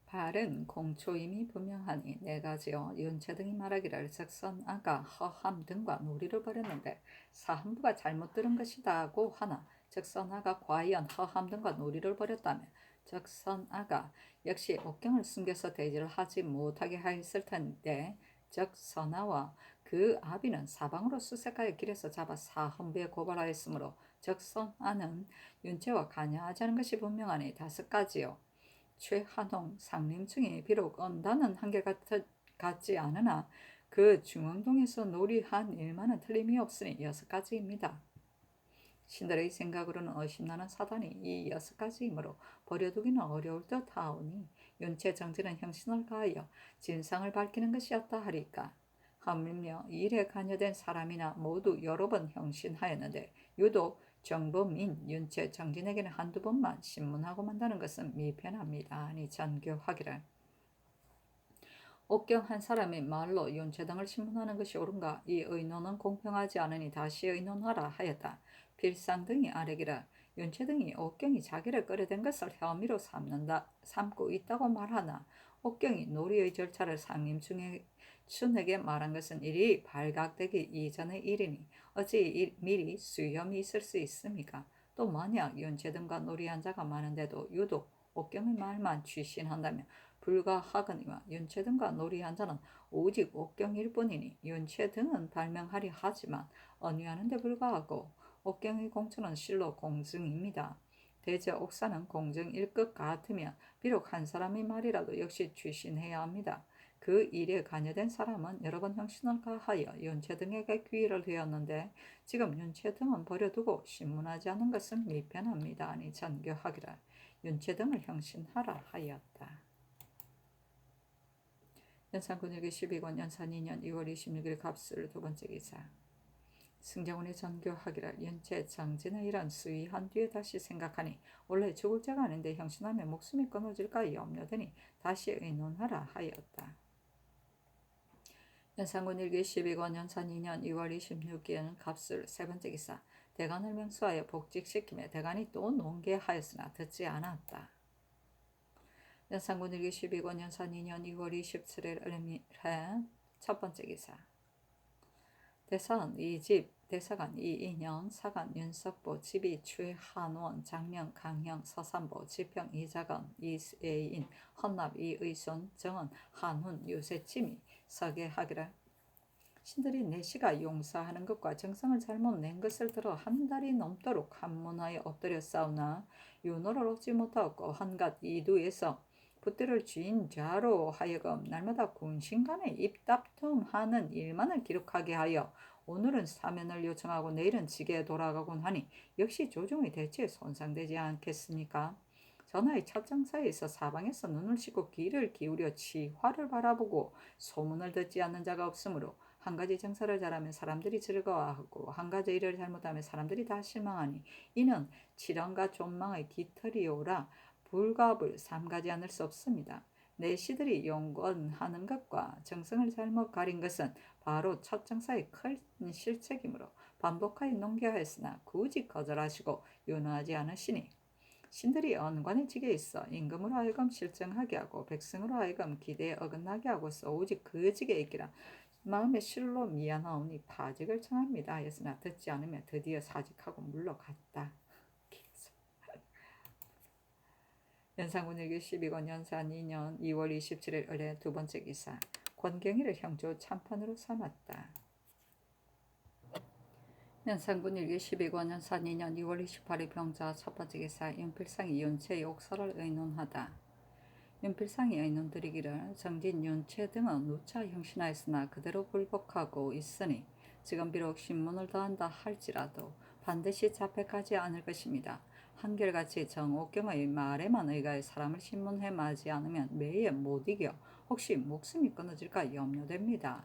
발은 공초임이 분명하니 네 가지요. 윤채 등이 말하기를 적선아가 허함 등과 놀이를 벌였는데 사헌부가 잘못 들은 것이다고 하나 적선아가 과연 허함 등과 놀이를 벌였다면 적선아가 역시 옥경을 숨겨서 대지를 하지 못하게 하였을 텐데 적선아와 그 아비는 사방으로 수색하여 길에서 잡아 사헌부에 고발하였으므로 적선아는 윤채와 관여하지 않은 것이 분명하니 5가지요. 최한홍, 상림층이 비록 언다는 한결같지 않으나 그 중흥동에서 놀이한 일만은 틀림이 없으니 6가지입니다. 신들의 생각으로는 의심나는 사단이 이 6가지이므로 버려두기는 어려울 듯하오니 윤채 정진은 형신을 가하여 진상을 밝히는 것이었다 하리까. 하물며 일에 관여된 사람이나 모두 여러 번 형신하였는데 유독 정범인 윤채 정진에게는 한두 번만 신문하고 만다는 것은 미편합니다. 아니 전교하기를 옥경 한 사람이 말로 윤채 등을 신문하는 것이 옳은가? 이 의논은 공평하지 않으니 다시 의논하라 하였다. 필상 등이 아뢰기를 윤채 등이 옥경이 자기를 끌어댄 것을 혐의로 삼고 있다고 말하나 옥경이 놀이의 절차를 상림춘에게 말한 것은 일이 발각되기 이전의 일이니 어찌 미리 수염이 있을 수 있습니까? 또 만약 윤채 등과 놀이한 자가 많은데도 유독 옥경의 말만 취신한다면 불가하거니와 윤채 등과 놀이한 자는 오직 옥경일 뿐이니 윤채 등은 발명하려 하지만 언유하는 데 불과하고 옥경의 공초는 실로 공증입니다. 대저 옥사는 공증일 것 같으면 비록 한 사람의 말이라도 역시 취신해야 합니다. 그 일에 관여된 사람은 여러 번 형신을 가하여 윤채 등에게 귀의를 되었는데 지금 윤채 등은 버려두고 신문하지 않은 것은 미편합니다. 아니 전교하기를 윤체 등을 형신하라 하였다. 연산군일기 12권 연산 2년 2월 26일 갑술 두 번째 기사. 승정원이 전교하기를 윤체 정진의 이런 수위한 뒤에 다시 생각하니 원래 죽을 죄가 아닌데 형신하면 목숨이 끊어질까 염려되니 다시 의논하라 하였다. 연산군 일기 12권 연산 2년 2월 26일 갑술 세 번째 기사. 대간을 명수하여 복직시키며 대간이 또 논계하였으나 듣지 않았다. 연산군 일기 12권 연산 2년 2월 27일 을미해 첫 번째 기사. 대사관 이인영, 사관 윤석보, 지비 최한원, 장명 강형, 서산보, 지평 이자건, 이예인, 헌납 이의손, 정은 한훈, 유세침이 서계하기를 신들이 내시가 용사하는 것과 정성을 잘못 낸 것을 들어 한 달이 넘도록 한문하에 엎드려 싸우나 윤호를 얻지 못하고 한갓 이두에서 붓들을 쥔 자로 하여금 날마다 군신간에 입다툼하는 일만을 기록하게 하여 오늘은 사면을 요청하고 내일은 직에 돌아가곤 하니 역시 조정의 대치에 손상되지 않겠습니까? 전하의 첩장사에서 사방에서 눈을 씻고 귀를 기울여 치화를 바라보고 소문을 듣지 않는 자가 없으므로 한 가지 장사를 잘하면 사람들이 즐거워하고 한 가지 일을 잘못하면 사람들이 다 실망하니 이는 치령과 존망의 깃털이오라 불갑을 삼가지 않을 수 없습니다. 내시들이 용건하는 것과 정성을 잘못 가린 것은 바로 첫 장사의 큰 실책이므로 반복하여 농계하였으나 굳이 거절하시고 윤호하지 않으시니 신들이 언관의 직에 있어 임금으로 하여금 실정하게 하고 백성으로 하여금 기대에 어긋나게 하고서 오직 그 직에 있기라 마음에 실로 미안하오니 파직을 청합니다 하였으나 듣지 않으며 드디어 사직하고 물러갔다. 연산군 일기 12권 연산 2년 2월 27일 을의 두 번째 기사. 권경희를 형조 참판으로 삼았다. 연산군 일기 12권 연산 2년 2월 28일 병자 첫 번째 기사. 윤필상이 윤체 욕설을 의논하다. 윤필상이 의논드리기를 정진 윤체 등은 누차 형신하였으나 그대로 불복하고 있으니 지금 비록 신문을 더한다 할지라도 반드시 잡혀가지 않을 것입니다. 한결같이 정옥경의 말에만 의가해 사람을 신문해 마지 않으면 매에 못 이겨 혹시 목숨이 끊어질까 염려됩니다.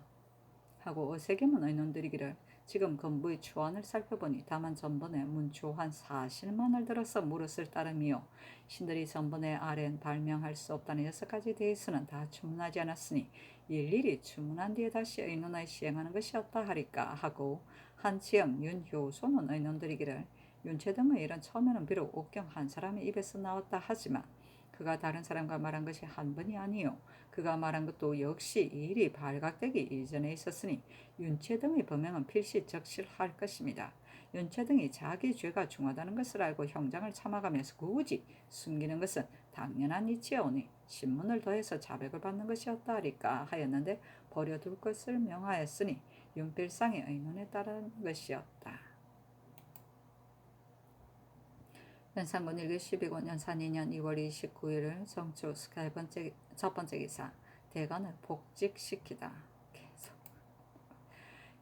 하고 어세겸은 의논드리기를 지금 건부의 초안을 살펴보니 다만 전번에 문초한 사실만을 들어서 물었을 따름이요. 신들이 전번에 아래는 발명할 수 없다는 6가지 대해서는 다 주문하지 않았으니 일일이 주문한 뒤에 다시 의논하여 시행하는 것이었다 하리까 하고 한치영 윤효소는 의논드리기를 윤체 등의 일은 처음에는 비록 옥경 한 사람의 입에서 나왔다 하지만 그가 다른 사람과 말한 것이 한 번이 아니요 그가 말한 것도 역시 일이 발각되기 이전에 있었으니 윤체 등의 범행은 필시 적실할 것입니다. 윤체 등이 자기 죄가 중하다는 것을 알고 형장을 참아가면서 굳이 숨기는 것은 당연한 이치여오니 신문을 더해서 자백을 받는 것이었다 하리까 하였는데 버려둘 것을 명하였으니 윤필상의 의논에 따른 것이었다. 연산군 일기 12권 연산 2년 2월 29일 정초 첫 번째 기사. 대간을 복직시키다.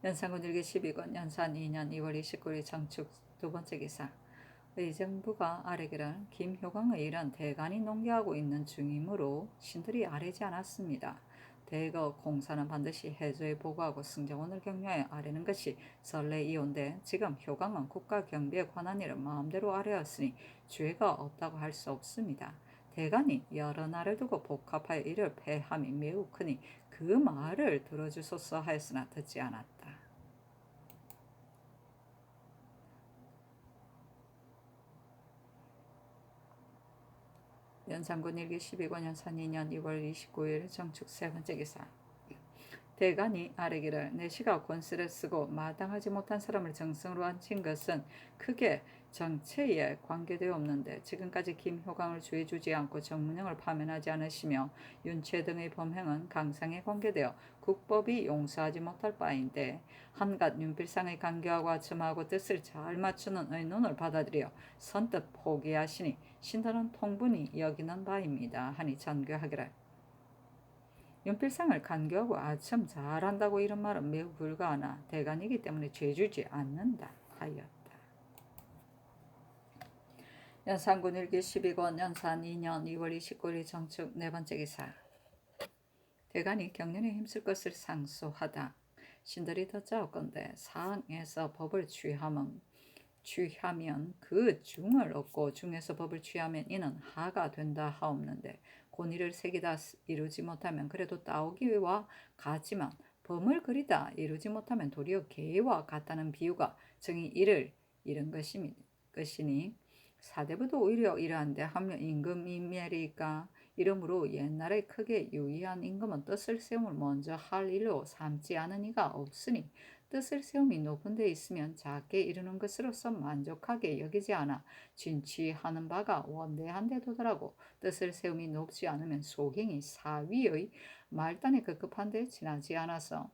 연산군 일기 12권 연산 2년 2월 29일 정축 두 번째 기사. 의정부가 아래기를 김효광의 일은 대간이 농계하고 있는 중이므로 신들이 아뢰지 않았습니다. 대거 공사는 반드시 해조에 보고하고 승정원을 격려해 아뢰는 것이 선례이온데 지금 효광은 국가 경비에 관한 일을 마음대로 아뢰었으니 죄가 없다고 할 수 없습니다. 대간이 여러 날을 두고 복합하여 이를 패함이 매우 크니 그 말을 들어주소서 하였으나 듣지 않았다. 연산군 일기 12권 연산 2년 2월 29일 정축 세 번째 기사. 대간이 아뢰기를 내시가 권세를 쓰고 마땅하지 못한 사람을 정성으로 앉힌 것은 크게 정체에 관계되었는데 지금까지 김효광을 주의주지 않고 정문영을 파면하지 않으시며 윤채 등의 범행은 강상에 관계되어 국법이 용서하지 못할 바인데 한갓 윤필상의 간교하고 아첨하고 뜻을 잘 맞추는 의논을 받아들여 선뜻 포기하시니 신들은 통분히 여기는 바입니다. 하니 전교하기를 윤필상을 간교하고 아첨 잘한다고 이런 말은 매우 불가하나 대간이기 때문에 죄주지 않는다 하였다. 연산군 일기 12권 연산 2년 2월 29일 정축 네 번째 기사. 대간이 경륜에 힘쓸 것을 상소하다. 신들이 더 짜옵건대 상에서 법을 취하면 그 중을 얻고 중에서 법을 취하면 이는 하가 된다 하옵는데 권위를 새기다 이루지 못하면 그래도 따오기와 같지만 범을 그리다 이루지 못하면 도리어 개와 같다는 비유가 정이 이를 이른 것이니 사대부도 오히려 이러한데 하며 임금이매리까 이러므로 옛날에 크게 유의한 임금은 뜻을 세움을 먼저 할 일로 삼지 않은 이가 없으니 뜻을 세움이 높은 데 있으면 작게 이루는 것으로서 만족하게 여기지 않아 진취하는 바가 원대한 데 도달하고 뜻을 세움이 높지 않으면 소경이 사위의 말단에 급급한 데 지나지 않아서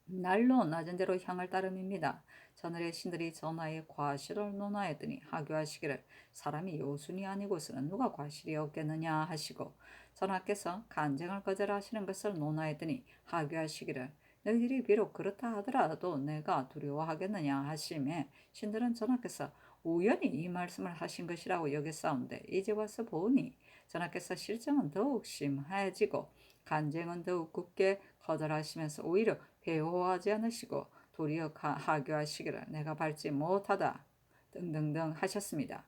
날로 낮은 대로 향할 따름입니다. 전날에 신들이 전하에 과실을 논하였더니 하교하시기를 사람이 요순이 아니고서는 누가 과실이 없겠느냐 하시고 전하께서 간쟁을 거절하시는 것을 논하였더니 하교하시기를 너희들이 비록 그렇다 하더라도 내가 두려워하겠느냐 하시매 신들은 전하께서 우연히 이 말씀을 하신 것이라고 여겼사온데 이제 와서 보니 전하께서 실정은 더욱 심해지고 간쟁은 더욱 굳게 거절하시면서 오히려 배호하지 않으시고 도리어 하교하시기를 내가 밟지 못하다 등등등 하셨습니다.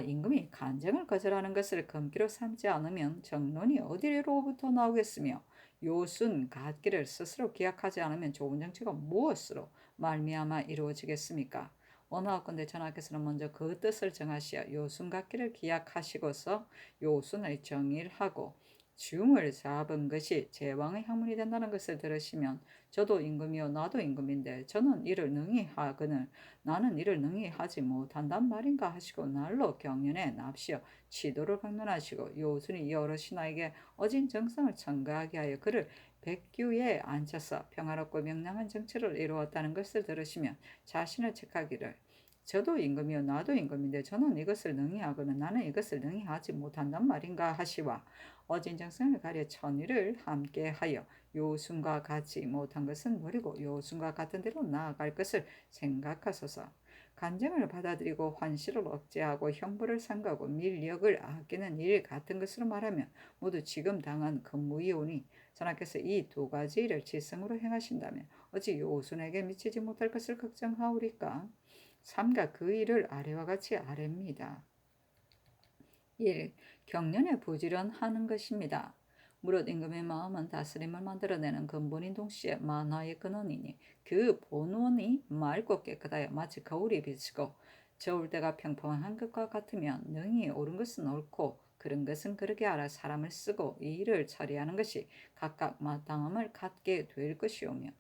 임금이 간쟁을 거절하는 것을 금기로 삼지 않으면 정론이 어디로부터 나오겠으며 요순 갖기를 스스로 기약하지 않으면 좋은 정치가 무엇으로 말미암아 이루어지겠습니까? 원하건대 전하께서는 먼저 그 뜻을 정하시어 요순 갖기를 기약하시고서 요순을 정일하고 중을 잡은 것이 제왕의 학문이 된다는 것을 들으시면 저도 임금이요 나도 임금인데 저는 이를 능히 하거늘 나는 이를 능히 하지 못한단 말인가 하시고 날로 경연에 납시어 치도를 강론하시고 요순이 여러 신하에게 어진 정성을 첨가하게 하여 그를 백규에 앉혀서 평화롭고 명랑한 정치를 이루었다는 것을 들으시면 자신을 책하기를 저도 임금이요 나도 임금인데 저는 이것을 능히 하거늘 나는 이것을 능히 하지 못한단 말인가 하시와 어진 정성을 가려 천의를 함께하여 요순과 같이 못한 것은 버리고 요순과 같은 대로 나아갈 것을 생각하소서. 간증을 받아들이고 환시를 억제하고 형벌을 삼가고 밀력을 아끼는 일 같은 것으로 말하면 모두 지금 당한 근무이오니 전하께서 이 두 가지 일을 지성으로 행하신다면 어찌 요순에게 미치지 못할 것을 걱정하오리까? 삼가 그 일을 아래와 같이 아랩니다. 1. 경륜에 부지런하는 것입니다. 무릇 임금의 마음은 다스림을 만들어내는 근본인 동시에 만화의 근원이니 그 본원이 맑고 깨끗하여 마치 거울이 비치고 저울 때가 평평한 것과 같으면 능히 옳은 것은 옳고 그른 것은 그르게 알아 사람을 쓰고 이 일을 처리하는 것이 각각 마땅함을 갖게 될 것이오며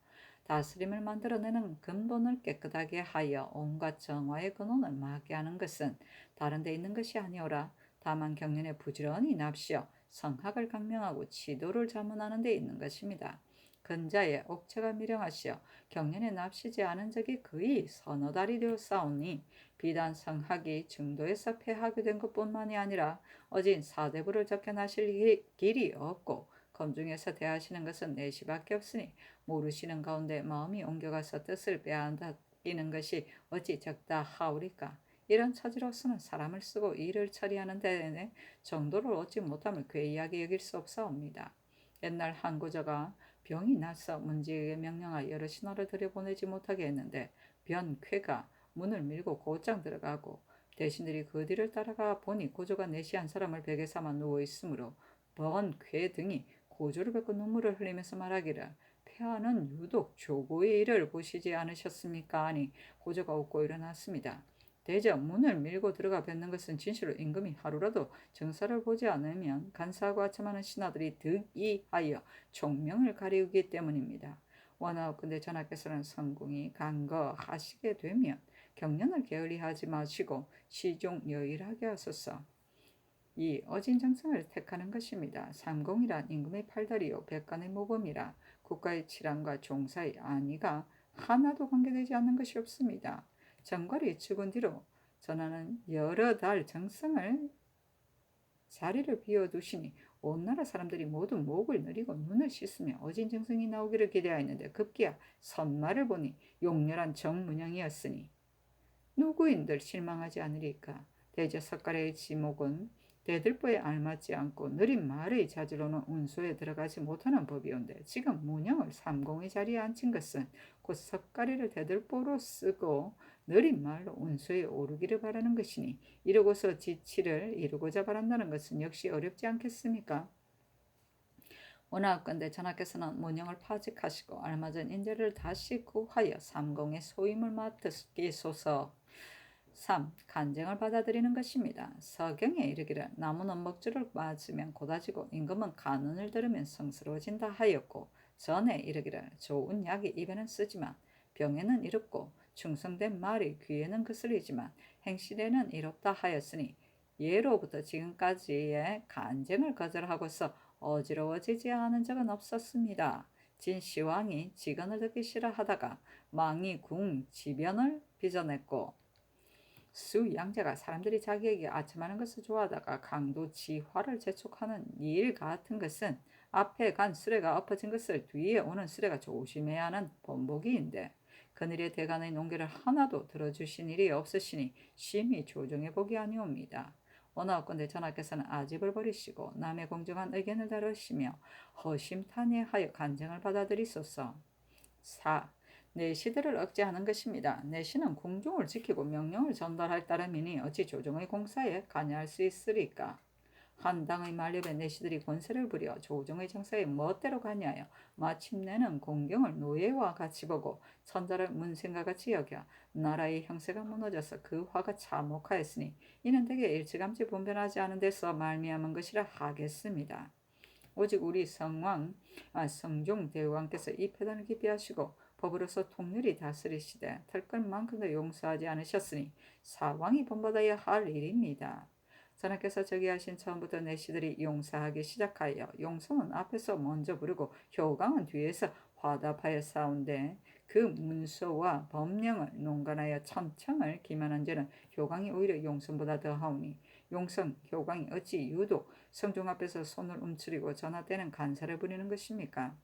다스림을 만들어내는 근본을 깨끗하게 하여 온갖 정화의 근원을 막게 하는 것은 다른 데 있는 것이 아니오라. 다만 경륜에 부지런히 납시어 성학을 강명하고 지도를 자문하는 데 있는 것입니다. 근자의 옥체가 미령하시어 경륜에 납시지 않은 적이 거의 서너 달이 되었사오니 비단 성학이 중도에서 폐하게 된 것뿐만이 아니라 어진 사대부를 적혀나실 길이 없고 검중에서 대하시는 것은 내시밖에 없으니 모르시는 가운데 마음이 옮겨가서 뜻을 빼앗기는 것이 어찌 적다 하오리까. 이런 처지로서는 사람을 쓰고 일을 처리하는 데에 정도를 얻지 못함을 괴이하게 여길 수 없사옵니다. 옛날 한고저가 병이 나서 문지에게 명령하여 여러 신하를 들여보내지 못하게 했는데 변쾌가 문을 밀고 곧장 들어가고 대신들이 그 뒤를 따라가 보니 고조가 내시한 사람을 베개 삼아 누워 있으므로 번쾌 등이 고조를 뵙고 눈물을 흘리면서 말하기를 폐하는 유독 조고의 일을 보시지 않으셨습니까? 하니 고조가 웃고 일어났습니다. 대저 문을 밀고 들어가 뵙는 것은 진실로 임금이 하루라도 정사를 보지 않으면 간사하고 아첨하는 신하들이 득이하여 총명을 가리우기 때문입니다. 원하옵건대 전하께서는 성궁이 간거하시게 되면 경련을 게을리하지 마시고 시종 여일하게 하소서. 이 어진 정성을 택하는 것입니다. 삼공이란 임금의 팔다리요 백관의 모범이라 국가의 칠함과 종사의 안위가 하나도 관계되지 않는 것이 없습니다. 정괄이 죽은 뒤로 전하는 여러 달 정성을 자리를 비워두시니 온 나라 사람들이 모두 목을 내리고 눈을 씻으며 어진 정성이 나오기를 기대하였는데 급기야 선마를 보니 용렬한 정문양이었으니 누구인들 실망하지 않으리까. 대저 석가래의 지목은 대들보에 알맞지 않고 느린 말의 자질로는 운수에 들어가지 못하는 법이온데 지금 문영을 삼공의 자리에 앉힌 것은 곧 석가래를 대들보로 쓰고 느린 말로 운수에 오르기를 바라는 것이니 이러고서 지치를 이루고자 바란다는 것은 역시 어렵지 않겠습니까? 원하건대 전하께서는 문영을 파직하시고 알맞은 인재를 다시 구하여 삼공의 소임을 맡으시소서. 3. 간쟁을 받아들이는 것입니다. 서경에 이르기를 나무는 먹줄을 맞으면 고다지고 임금은 간언을 들으면 성스러워진다 하였고 전에 이르기를 좋은 약이 입에는 쓰지만 병에는 이롭고 충성된 말이 귀에는 거슬리지만 행실에는 이롭다 하였으니 예로부터 지금까지의 간쟁을 거절하고서 어지러워지지 않은 적은 없었습니다. 진시황이 직언을 듣기 싫어하다가 망이 궁 지변을 빚어냈고 수 양자가 사람들이 자기에게 아첨하는 것을 좋아하다가 강도 지화를 재촉하는 일 같은 것은 앞에 간 수레가 엎어진 것을 뒤에 오는 수레가 조심해야 하는 본보기인데 그늘의 대간의 논계를 하나도 들어주신 일이 없으시니 심히 조정해 보기 아니옵니다. 원하건대 전하께서는 아집을 버리시고 남의 공정한 의견을 다루시며 허심탄회하여 간쟁을 받아들이소서. 4. 내시들을 억제하는 것입니다. 내시는 궁중을 지키고 명령을 전달할 따름이니 어찌 조정의 공사에 관여할 수 있으리까? 한 당의 만렙에 내시들이 권세를 부려 조정의 정사에 멋대로 관여하여 마침내는 공경을 노예와 같이 보고 천자를 문생과 같이 여겨 나라의 형세가 무너져서 그 화가 참혹하였으니 이는 대개 일찌감치 분변하지 않은 데서 말미암은 것이라 하겠습니다. 오직 우리 성종 대왕께서 이 패단을 깊이 하시고 법으로서 통렬히 다스리시되 털 것만큼도 용서하지 않으셨으니 사왕이 본받아야 할 일입니다. 전하께서 저기하신 처음부터 내시들이 용사하기 시작하여 용서는 앞에서 먼저 부르고 효강은 뒤에서 화답하여 싸운데 그 문서와 법령을 농간하여 천청을 기만한 죄는 효강이 오히려 용선보다 더하오니 용선 효강이 어찌 유독 성종 앞에서 손을 움츠리고 전하 때는 간사를 부리는 것입니까?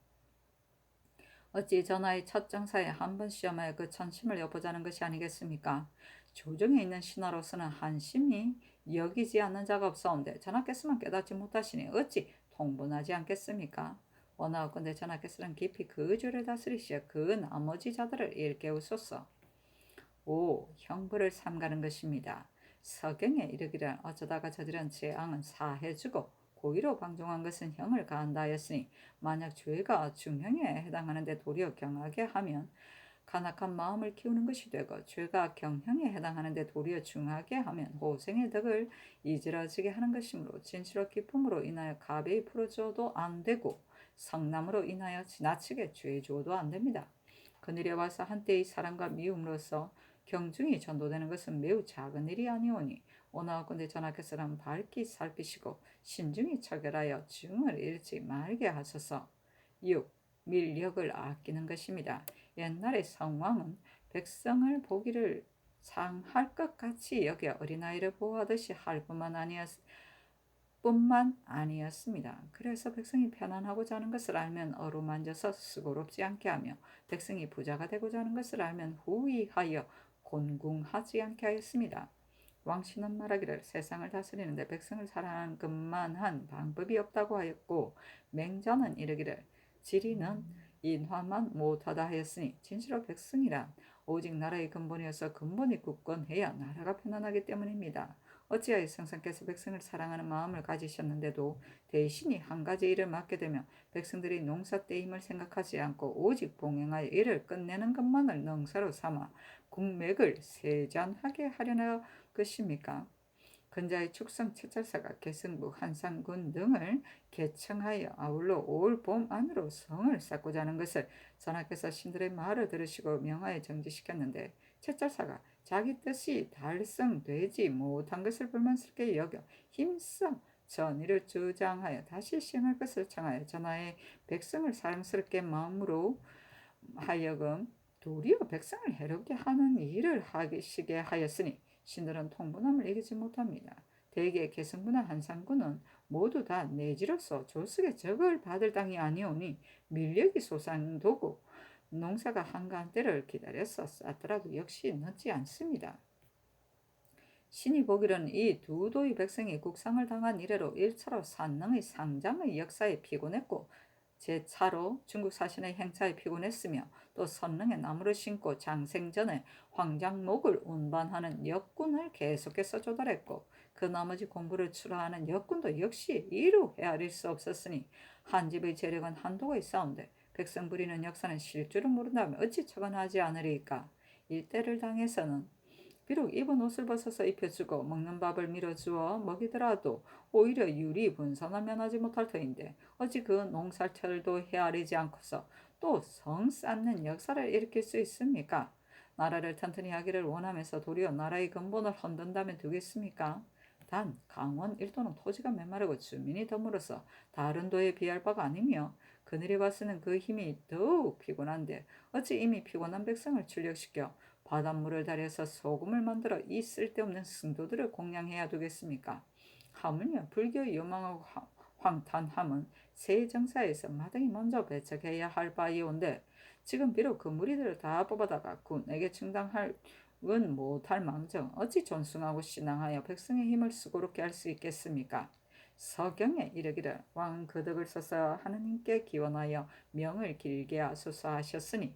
어찌 전하의 첫 정사에 한 번 시험하여 그 천심을 엿보자는 것이 아니겠습니까? 조정에 있는 신하로서는 한심히 여기지 않는 자가 없사온데 전하께서만 깨닫지 못하시니 어찌 통분하지 않겠습니까? 원하건대 전하께서는 깊이 그 죄를 다스리시어 그 나머지 자들을 일깨우소서. 5. 형벌을 삼가는 것입니다. 서경에 이르기를 어쩌다가 저지른 재앙은 사해주고 고의로 방종한 것은 형을 가한다 하였으니 만약 죄가 중형에 해당하는데 도리어 경하게 하면 간악한 마음을 키우는 것이 되고 죄가 경형에 해당하는데 도리어 중하게 하면 호생의 덕을 이지러지게 하는 것이므로 진실로 기쁨으로 인하여 가베이 풀어줘도 안 되고 성남으로 인하여 지나치게 죄 줘도 안 됩니다. 그늘에 와서 한때의 사랑과 미움으로써 경중이 전도되는 것은 매우 작은 일이 아니오니 오나건대 전하께서는 밝히 살피시고 신중히 처결하여 증을 잃지 말게 하소서. 6. 밀력을 아끼는 것입니다. 옛날의 성왕은 백성을 보기를 상할 것 같이 여겨 어린아이를 보호하듯이 할 뿐만 아니었습니다. 그래서 백성이 편안하고자 하는 것을 알면 어루만져서 수고롭지 않게 하며 백성이 부자가 되고자 하는 것을 알면 후의하여 곤궁하지 않게 하였습니다. 왕씨는 말하기를 세상을 다스리는데 백성을 사랑하는 것만한 방법이 없다고 하였고 맹자는 이르기를 지리는 인화만 못하다 하였으니 진실로 백성이란 오직 나라의 근본이어서 근본이 굳건해야 나라가 편안하기 때문입니다. 어찌하여 성상께서 백성을 사랑하는 마음을 가지셨는데도 대신이 한 가지 일을 맡게 되면 백성들이 농사 떼임을 생각하지 않고 오직 봉행하여 일을 끝내는 것만을 능사로 삼아 국맥을 세잔하게 하려는 것입니까? 근자의 축성 채찰사가 개승부 한상군 등을 개청하여 아울러 올 봄 안으로 성을 쌓고자 하는 것을 전하께서 신들의 말을 들으시고 명하여 정지시켰는데 채찰사가 자기 뜻이 달성되지 못한 것을 불만스럽게 여겨 힘써 전의를 주장하여 다시 시행할 것을 청하여 전하의 백성을 사랑스럽게 마음으로 하여금 도리어 백성을 해롭게 하는 일을 하시게 하였으니 신들은 통분함을 이기지 못합니다. 대개 개성군과 한상군은 모두 다 내지로서 조석의 적을 받을 땅이 아니오니 밀력이 소상도고 농사가 한가한 때를 기다려서 쌓더라도 역시 늦지 않습니다. 신이 보기로는 이 두 도의 백성이 국상을 당한 이래로 1차로 산능의 상장의 역사에 피곤했고 제4로 중국 사신의 행차에 피곤했으며 또 선릉에 나무를 심고 장생전에 황장목을 운반하는 역군을 계속해서 조달했고 그 나머지 공부를 추라하는 역군도 역시 이루 헤아릴 수 없었으니 한 집의 재력은 한도가 있사온데 백성 부리는 역사는 실줄을 모른다면 어찌 처관하지 않으리까. 일대를 당해서는 비록 입은 옷을 벗어서 입혀주고 먹는 밥을 밀어주어 먹이더라도 오히려 유리 분선을 면하지 못할 터인데 어찌 그 농살철도 헤아리지 않고서 또 성 쌓는 역사를 일으킬 수 있습니까? 나라를 튼튼히 하기를 원하면서 도리어 나라의 근본을 흔든다면 되겠습니까? 단 강원 일도는 토지가 메마르고 주민이 드물어서 다른 도에 비할 바가 아니며 그늘에 봤으는 그 힘이 더욱 피곤한데 어찌 이미 피곤한 백성을 출력시켜 바닷물을 달여서 소금을 만들어 이 쓸데없는 승도들을 공양해야 되겠습니까? 하물며 불교의 요망하고 황탄함은 새 정사에서 마땅히 먼저 배척해야 할 바이온데 지금 비록 그 무리들을 다 뽑아다가 군에게 충당할 은 못할 망정 어찌 존숭하고 신앙하여 백성의 힘을 수고롭게 할 수 있겠습니까? 서경에 이르기를 왕 그덕을 써서 하느님께 기원하여 명을 길게 하소서 하셨으니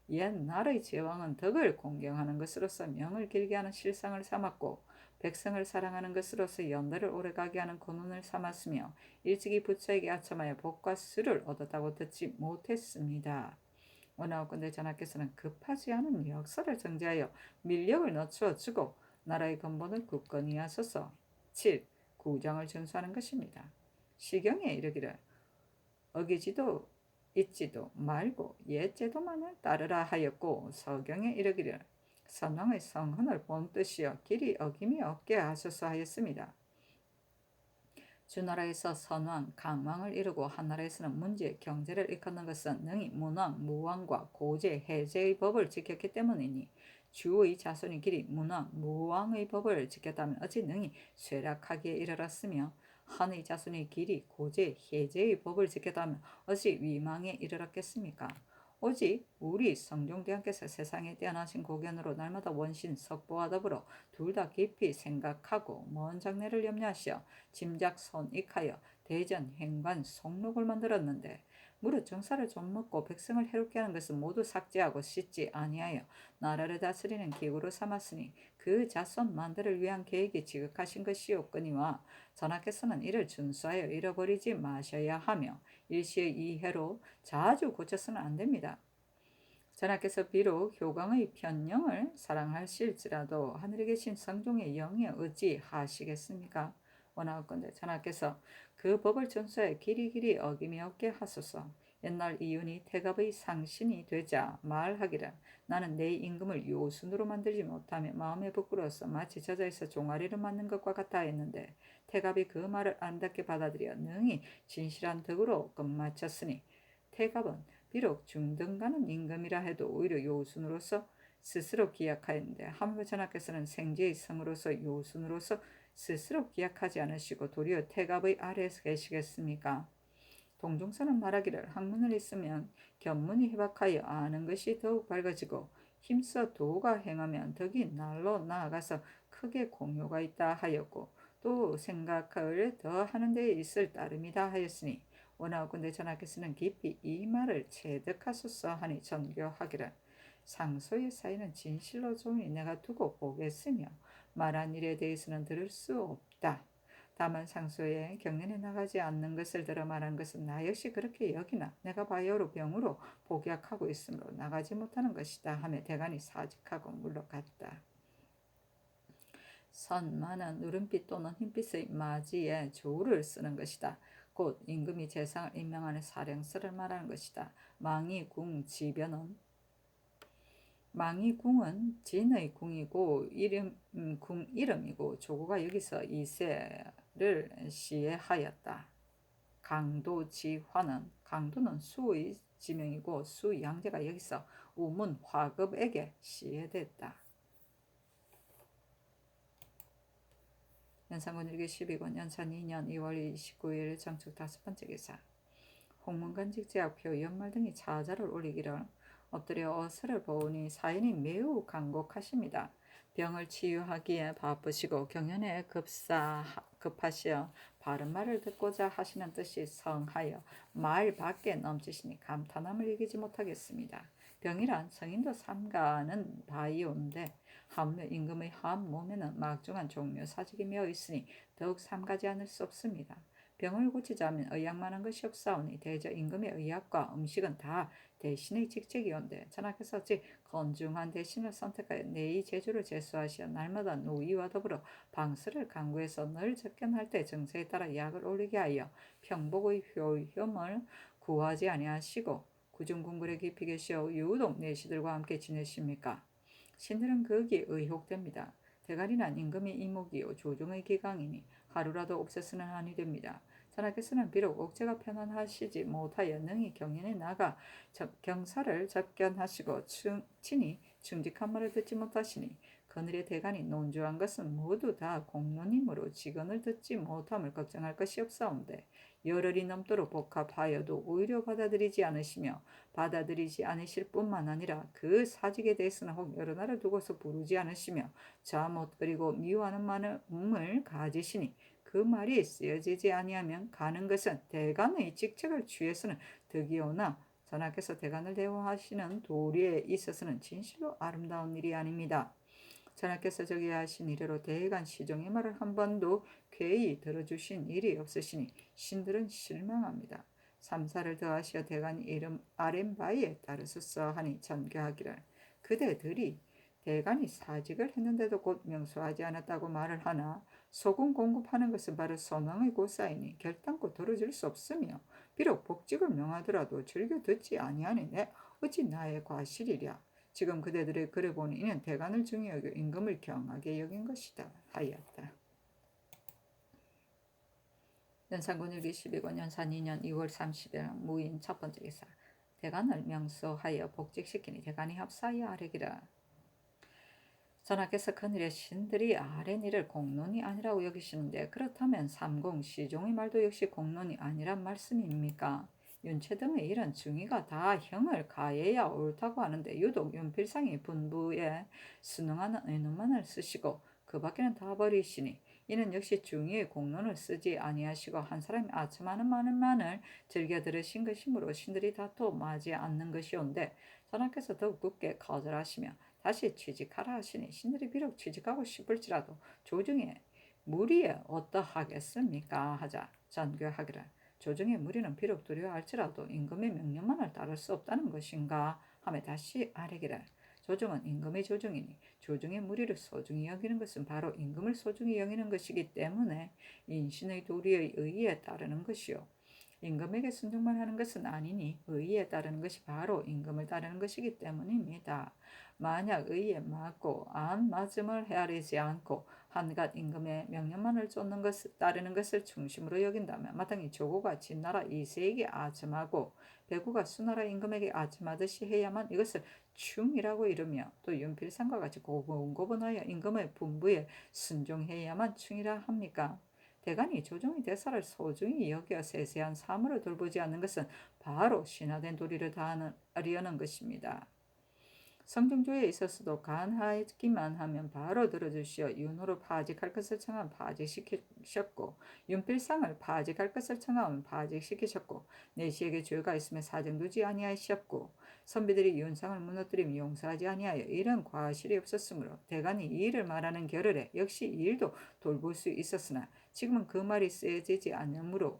옛날의 제왕은 덕을 공경하는 것으로서 명을 길게 하는 실상을 삼았고 백성을 사랑하는 것으로서 연대를 오래가게 하는 권운을 삼았으며 일찍이 부처에게 아첨하여 복과 수를 얻었다고 듣지 못했습니다. 원하옵건대 전하께서는 급하지 않은 역사를 정지하여 민력을 늦추어 주고 나라의 근본을 굳건히 하소서. 7. 구정을 준수하는 것입니다. 시경에 이르기를 어기지도 잊지도 말고 옛 제도만을 따르라 하였고 서경에 이르기를 선왕의 성헌을 본 뜻이여 길이 어김이 없게 하소서 하였습니다. 주나라에서 선왕, 강왕을 이루고 한나라에서는 문제, 경제를 일컫는 것은 능히 문왕, 무왕과 고제, 해제의 법을 지켰기 때문이니 주의 자손이 길이 문왕, 무왕의 법을 지켰다면 어찌 능히 쇠락하기에 이르렀으며 한의 자손이 길이 고제, 해제의 법을 지켰다면 어찌 위망에 이르렀겠습니까? 오직 우리 성종대왕께서 세상에 뛰어나신 고견으로 날마다 원신, 석보와 더불어 둘 다 깊이 생각하고 먼 장래를 염려하시어 짐작 손익하여 대전, 행관, 송록을 만들었는데 무릇 정사를 좀 먹고 백성을 해롭게 하는 것은 모두 삭제하고 씻지 아니하여 나라를 다스리는 기구로 삼았으니 그 자손 만들을 위한 계획이 지극하신 것이옵거니와 전하께서는 이를 준수하여 잃어버리지 마셔야 하며 일시의 이해로 자주 고쳐서는 안 됩니다. 전하께서 비록 효광의 편령을 사랑하실지라도 하늘에 계신 성종의 영에 의지하시겠습니까? 원하건대 전하께서 그 법을 준수해 길이길이 어김이 없게 하소서. 옛날 이윤이 태갑의 상신이 되자 말하기를 나는 내 임금을 요순으로 만들지 못하며 마음에 부끄러워서 마치 저자에서 종아리를 맞는 것과 같아 했는데 태갑이 그 말을 아름답게 받아들여 능히 진실한 덕으로 끝마쳤으니 태갑은 비록 중등가는 임금이라 해도 오히려 요순으로서 스스로 기약하였는데 하물며 전하께서는 생지의 성으로서 요순으로서 스스로 기약하지 않으시고 도리어 태갑의 아래에서 계시겠습니까? 동중서는 말하기를 학문을 있으면 견문이 해박하여 아는 것이 더욱 밝아지고 힘써 도가 행하면 덕이 날로 나아가서 크게 공효가 있다 하였고 또 생각을 더 하는 데에 있을 따름이다 하였으니 원하건대 전하께서는 깊이 이 말을 체득하소서 하니 전교하기를 상소의 사이는 진실로 종이 내가 두고 보겠으며 말한 일에 대해서는 들을 수 없다. 다만 상소에 경련에 나가지 않는 것을 들어 말한 것은 나 역시 그렇게 여기나 내가 바이오로 병으로 복약하고 있으므로 나가지 못하는 것이다 하며 대간이 사직하고 물러갔다. 선마는 누른빛 또는 흰빛의 마지에 조를 쓰는 것이다. 곧 임금이 재상을 임명하는 사령서를 말하는 것이다. 망이궁 지변은 망이궁은 진의 궁이고 궁 이름이고 조고가 여기서 이세를 시해하였다. 강도지화는 강도는 수의 지명이고 수양제가 여기서 우문 화급에게 시해됐다. 연산군 일기 12권 연산 2년 2월 29일 정축 5번째 기사. 홍문관직 제학표 연말 등이 자자를 올리기를 엎드려 어서를 보니 사인이 매우 간곡하십니다. 병을 치유하기에 바쁘시고 경연에 급하시어 바른 말을 듣고자 하시는 뜻이 성하여 말 밖에 넘치시니 감탄함을 이기지 못하겠습니다. 병이란 성인도 삼가는 바이오인데 하물며 임금의 한 몸에는 막중한 종류 사직이 메어 있으니 더욱 삼가지 않을 수 없습니다. 병을 고치자면 의학만한 것이 없사오니 대저 임금의 의학과 음식은 다 대신의 직책이온데 전하께서 어찌 건중한 대신을 선택하여 내이 제주를 제수하시어 날마다 노위와 더불어 방스를 강구해서 늘 접견할 때 정세에 따라 약을 올리게 하여 평복의 효험을 구하지 아니하시고 구중궁궐에 깊이 계시어 유독 내시들과 함께 지내십니까? 신들은 거기에 의혹됩니다. 대가리난 임금의 이목이요 조종의 기강이니 하루라도 없애서는 아니 됩니다. 전하께서는 비록 옥체가 편안하시지 못하여 능히 경연에 나가 경사를 접견하시고 친히 충직한 말을 듣지 못하시니 그늘의 대간이 논주한 것은 모두 다 공론이므로 직언을 듣지 못함을 걱정할 것이 없사온데 열흘이 넘도록 복합하여도 오히려 받아들이지 않으시며 받아들이지 않으실 뿐만 아니라 그 사직에 대해서는 혹 여러 날을 두고서 부르지 않으시며 잠못 그리고 미워하는 마음을 가지시니 그 말이 쓰여지지 아니하면 가는 것은 대간의 직책을 취해서는 득이오나 전하께서 대간을 대우하시는 도리에 있어서는 진실로 아름다운 일이 아닙니다. 전하께서 저기 하신 이래로 대간 시종의 말을 한 번도 쾌히 들어주신 일이 없으시니 신들은 실망합니다. 삼사를 더하시어 대간이 이름 아렌바이에 따르소서 하니 전교하기를 그대들이 대간이 사직을 했는데도 곧 명수하지 않았다고 말을 하나 소금 공급하는 것은 바로 선왕의 고사이니 결단코 들어줄 수 없으며 비록 복직을 명하더라도 즐겨 듣지 아니하니 내 어찌 나의 과실이랴. 지금 그대들의 글을 보니 이는 대간을 중히 여겨 임금을 경하게 여긴 것이다 하였다. 연산군일기 12권 연산 2년 2월 30일 무인 첫 번째 기사 대간을 명수하여 복직시키니 대간이 합사하여 아뢰기라. 전하께서 그늘의 신들이 아랜 일을 공론이 아니라고 여기시는데 그렇다면 삼공 시종의 말도 역시 공론이 아니란 말씀입니까? 윤채 등의 일은 중의가 다 형을 가해야 옳다고 하는데 유독 윤필상이 분부에 순응하는 의논만을 쓰시고 그 밖에는 다 버리시니 이는 역시 중의의 공론을 쓰지 아니하시고 한 사람이 아첨하는 말만을 즐겨 들으신 것이므로 신들이 다투마지 않는 것이온데 전하께서 더욱 굳게 거절하시며 다시 취직하라 하시니 신들이 비록 취직하고 싶을지라도 조중에 무리에 어떠하겠습니까 하자 전교하기를 조중의 무리는 비록 두려워할지라도 임금의 명령만을 따를 수 없다는 것인가 하며 다시 아뢰기를 조중은 임금의 조중이니 조중의 무리를 소중히 여기는 것은 바로 임금을 소중히 여기는 것이기 때문에 인신의 도리의 의의에 따르는 것이요 임금에게 순종만 하는 것은 아니니 의의에 따르는 것이 바로 임금을 따르는 것이기 때문입니다. 만약 의의에 맞고 안 맞음을 헤아리지 않고 한갓 임금의 명령만을 쫓는 것을 따르는 것을 중심으로 여긴다면 마땅히 조고가 진나라 이세에게 아첨하고 배구가 수나라 임금에게 아첨하듯이 해야만 이것을 충이라고 이르며 또 윤필상과 같이 고분고분하여 임금의 분부에 순종해야만 충이라 합니까? 대간이 조정의 대사를 소중히 여겨 세세한 사물을 돌보지 않는 것은 바로 신화된 도리를 다하려는 것입니다. 성중조에 있어서도 간하기만 하면 바로 들어주시어 윤호를 파직할 것을 청하면 파직시키셨고 윤필상을 파직할 것을 청하면 파직시키셨고 내시에게 죄가 있으면 사정두지 아니하셨고 선비들이 윤상을 무너뜨리면 용서하지 아니하여 이런 과실이 없었으므로 대간이 이 일을 말하는 겨를에 역시 이 일도 돌볼 수 있었으나 지금은 그 말이 쓰여지지 않으므로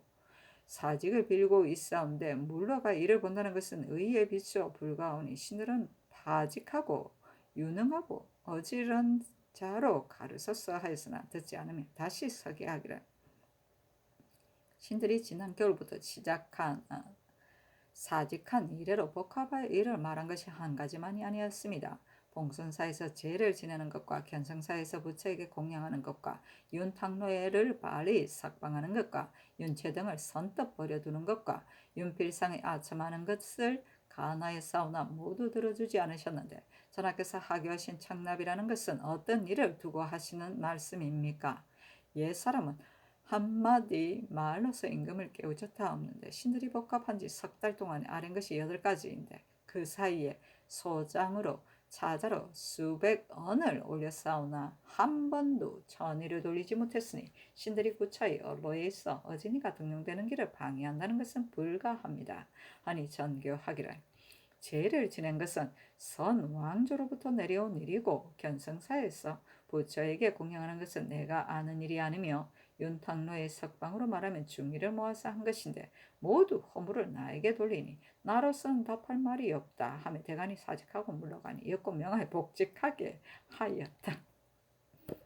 사직을 빌고 있사온데 물러가 이를 본다는 것은 의에 비추어 불가하오니 신들은 파직하고 유능하고 어지런 자로 가르쳤어 하였으나 듣지 않으면 다시 서게 하기를 신들이 지난 겨울부터 사직한 이래로 복합하여 이를 말한 것이 한 가지만이 아니었습니다. 봉선사에서 제를 지내는 것과 견성사에서 부처에게 공양하는 것과 윤탕로회를 빨리 삭방하는 것과 윤채 등을 선뜻 버려두는 것과 윤필상에 아첨하는 것을 간하였사오나 모두 들어주지 않으셨는데 전하께서 하교하신 창납이라는 것은 어떤 일을 두고 하시는 말씀입니까? 옛사람은 한마디 말로서 임금을 깨우쳤다 없는데 신들이 복합한 지 석 달 동안에 아랜 것이 8가지인데 그 사이에 소장으로 차자로 수백 언을 올렸사오나 한 번도 전의를 돌리지 못했으니 신들이 구차히 언로에 있어 어진이가 등용되는 길을 방해한다는 것은 불가합니다. 하니 전교하기를 제를 지낸 것은 선 왕조로부터 내려온 일이고 견성사에서 부처에게 공양하는 것은 내가 아는 일이 아니며 윤탕로의 석방으로 말하면 중의를 모아서 한 것인데 모두 허물을 나에게 돌리니 나로서는 답할 말이 없다 하며 대간이 사직하고 물러가니 였고 명하에 복직하게 하였다.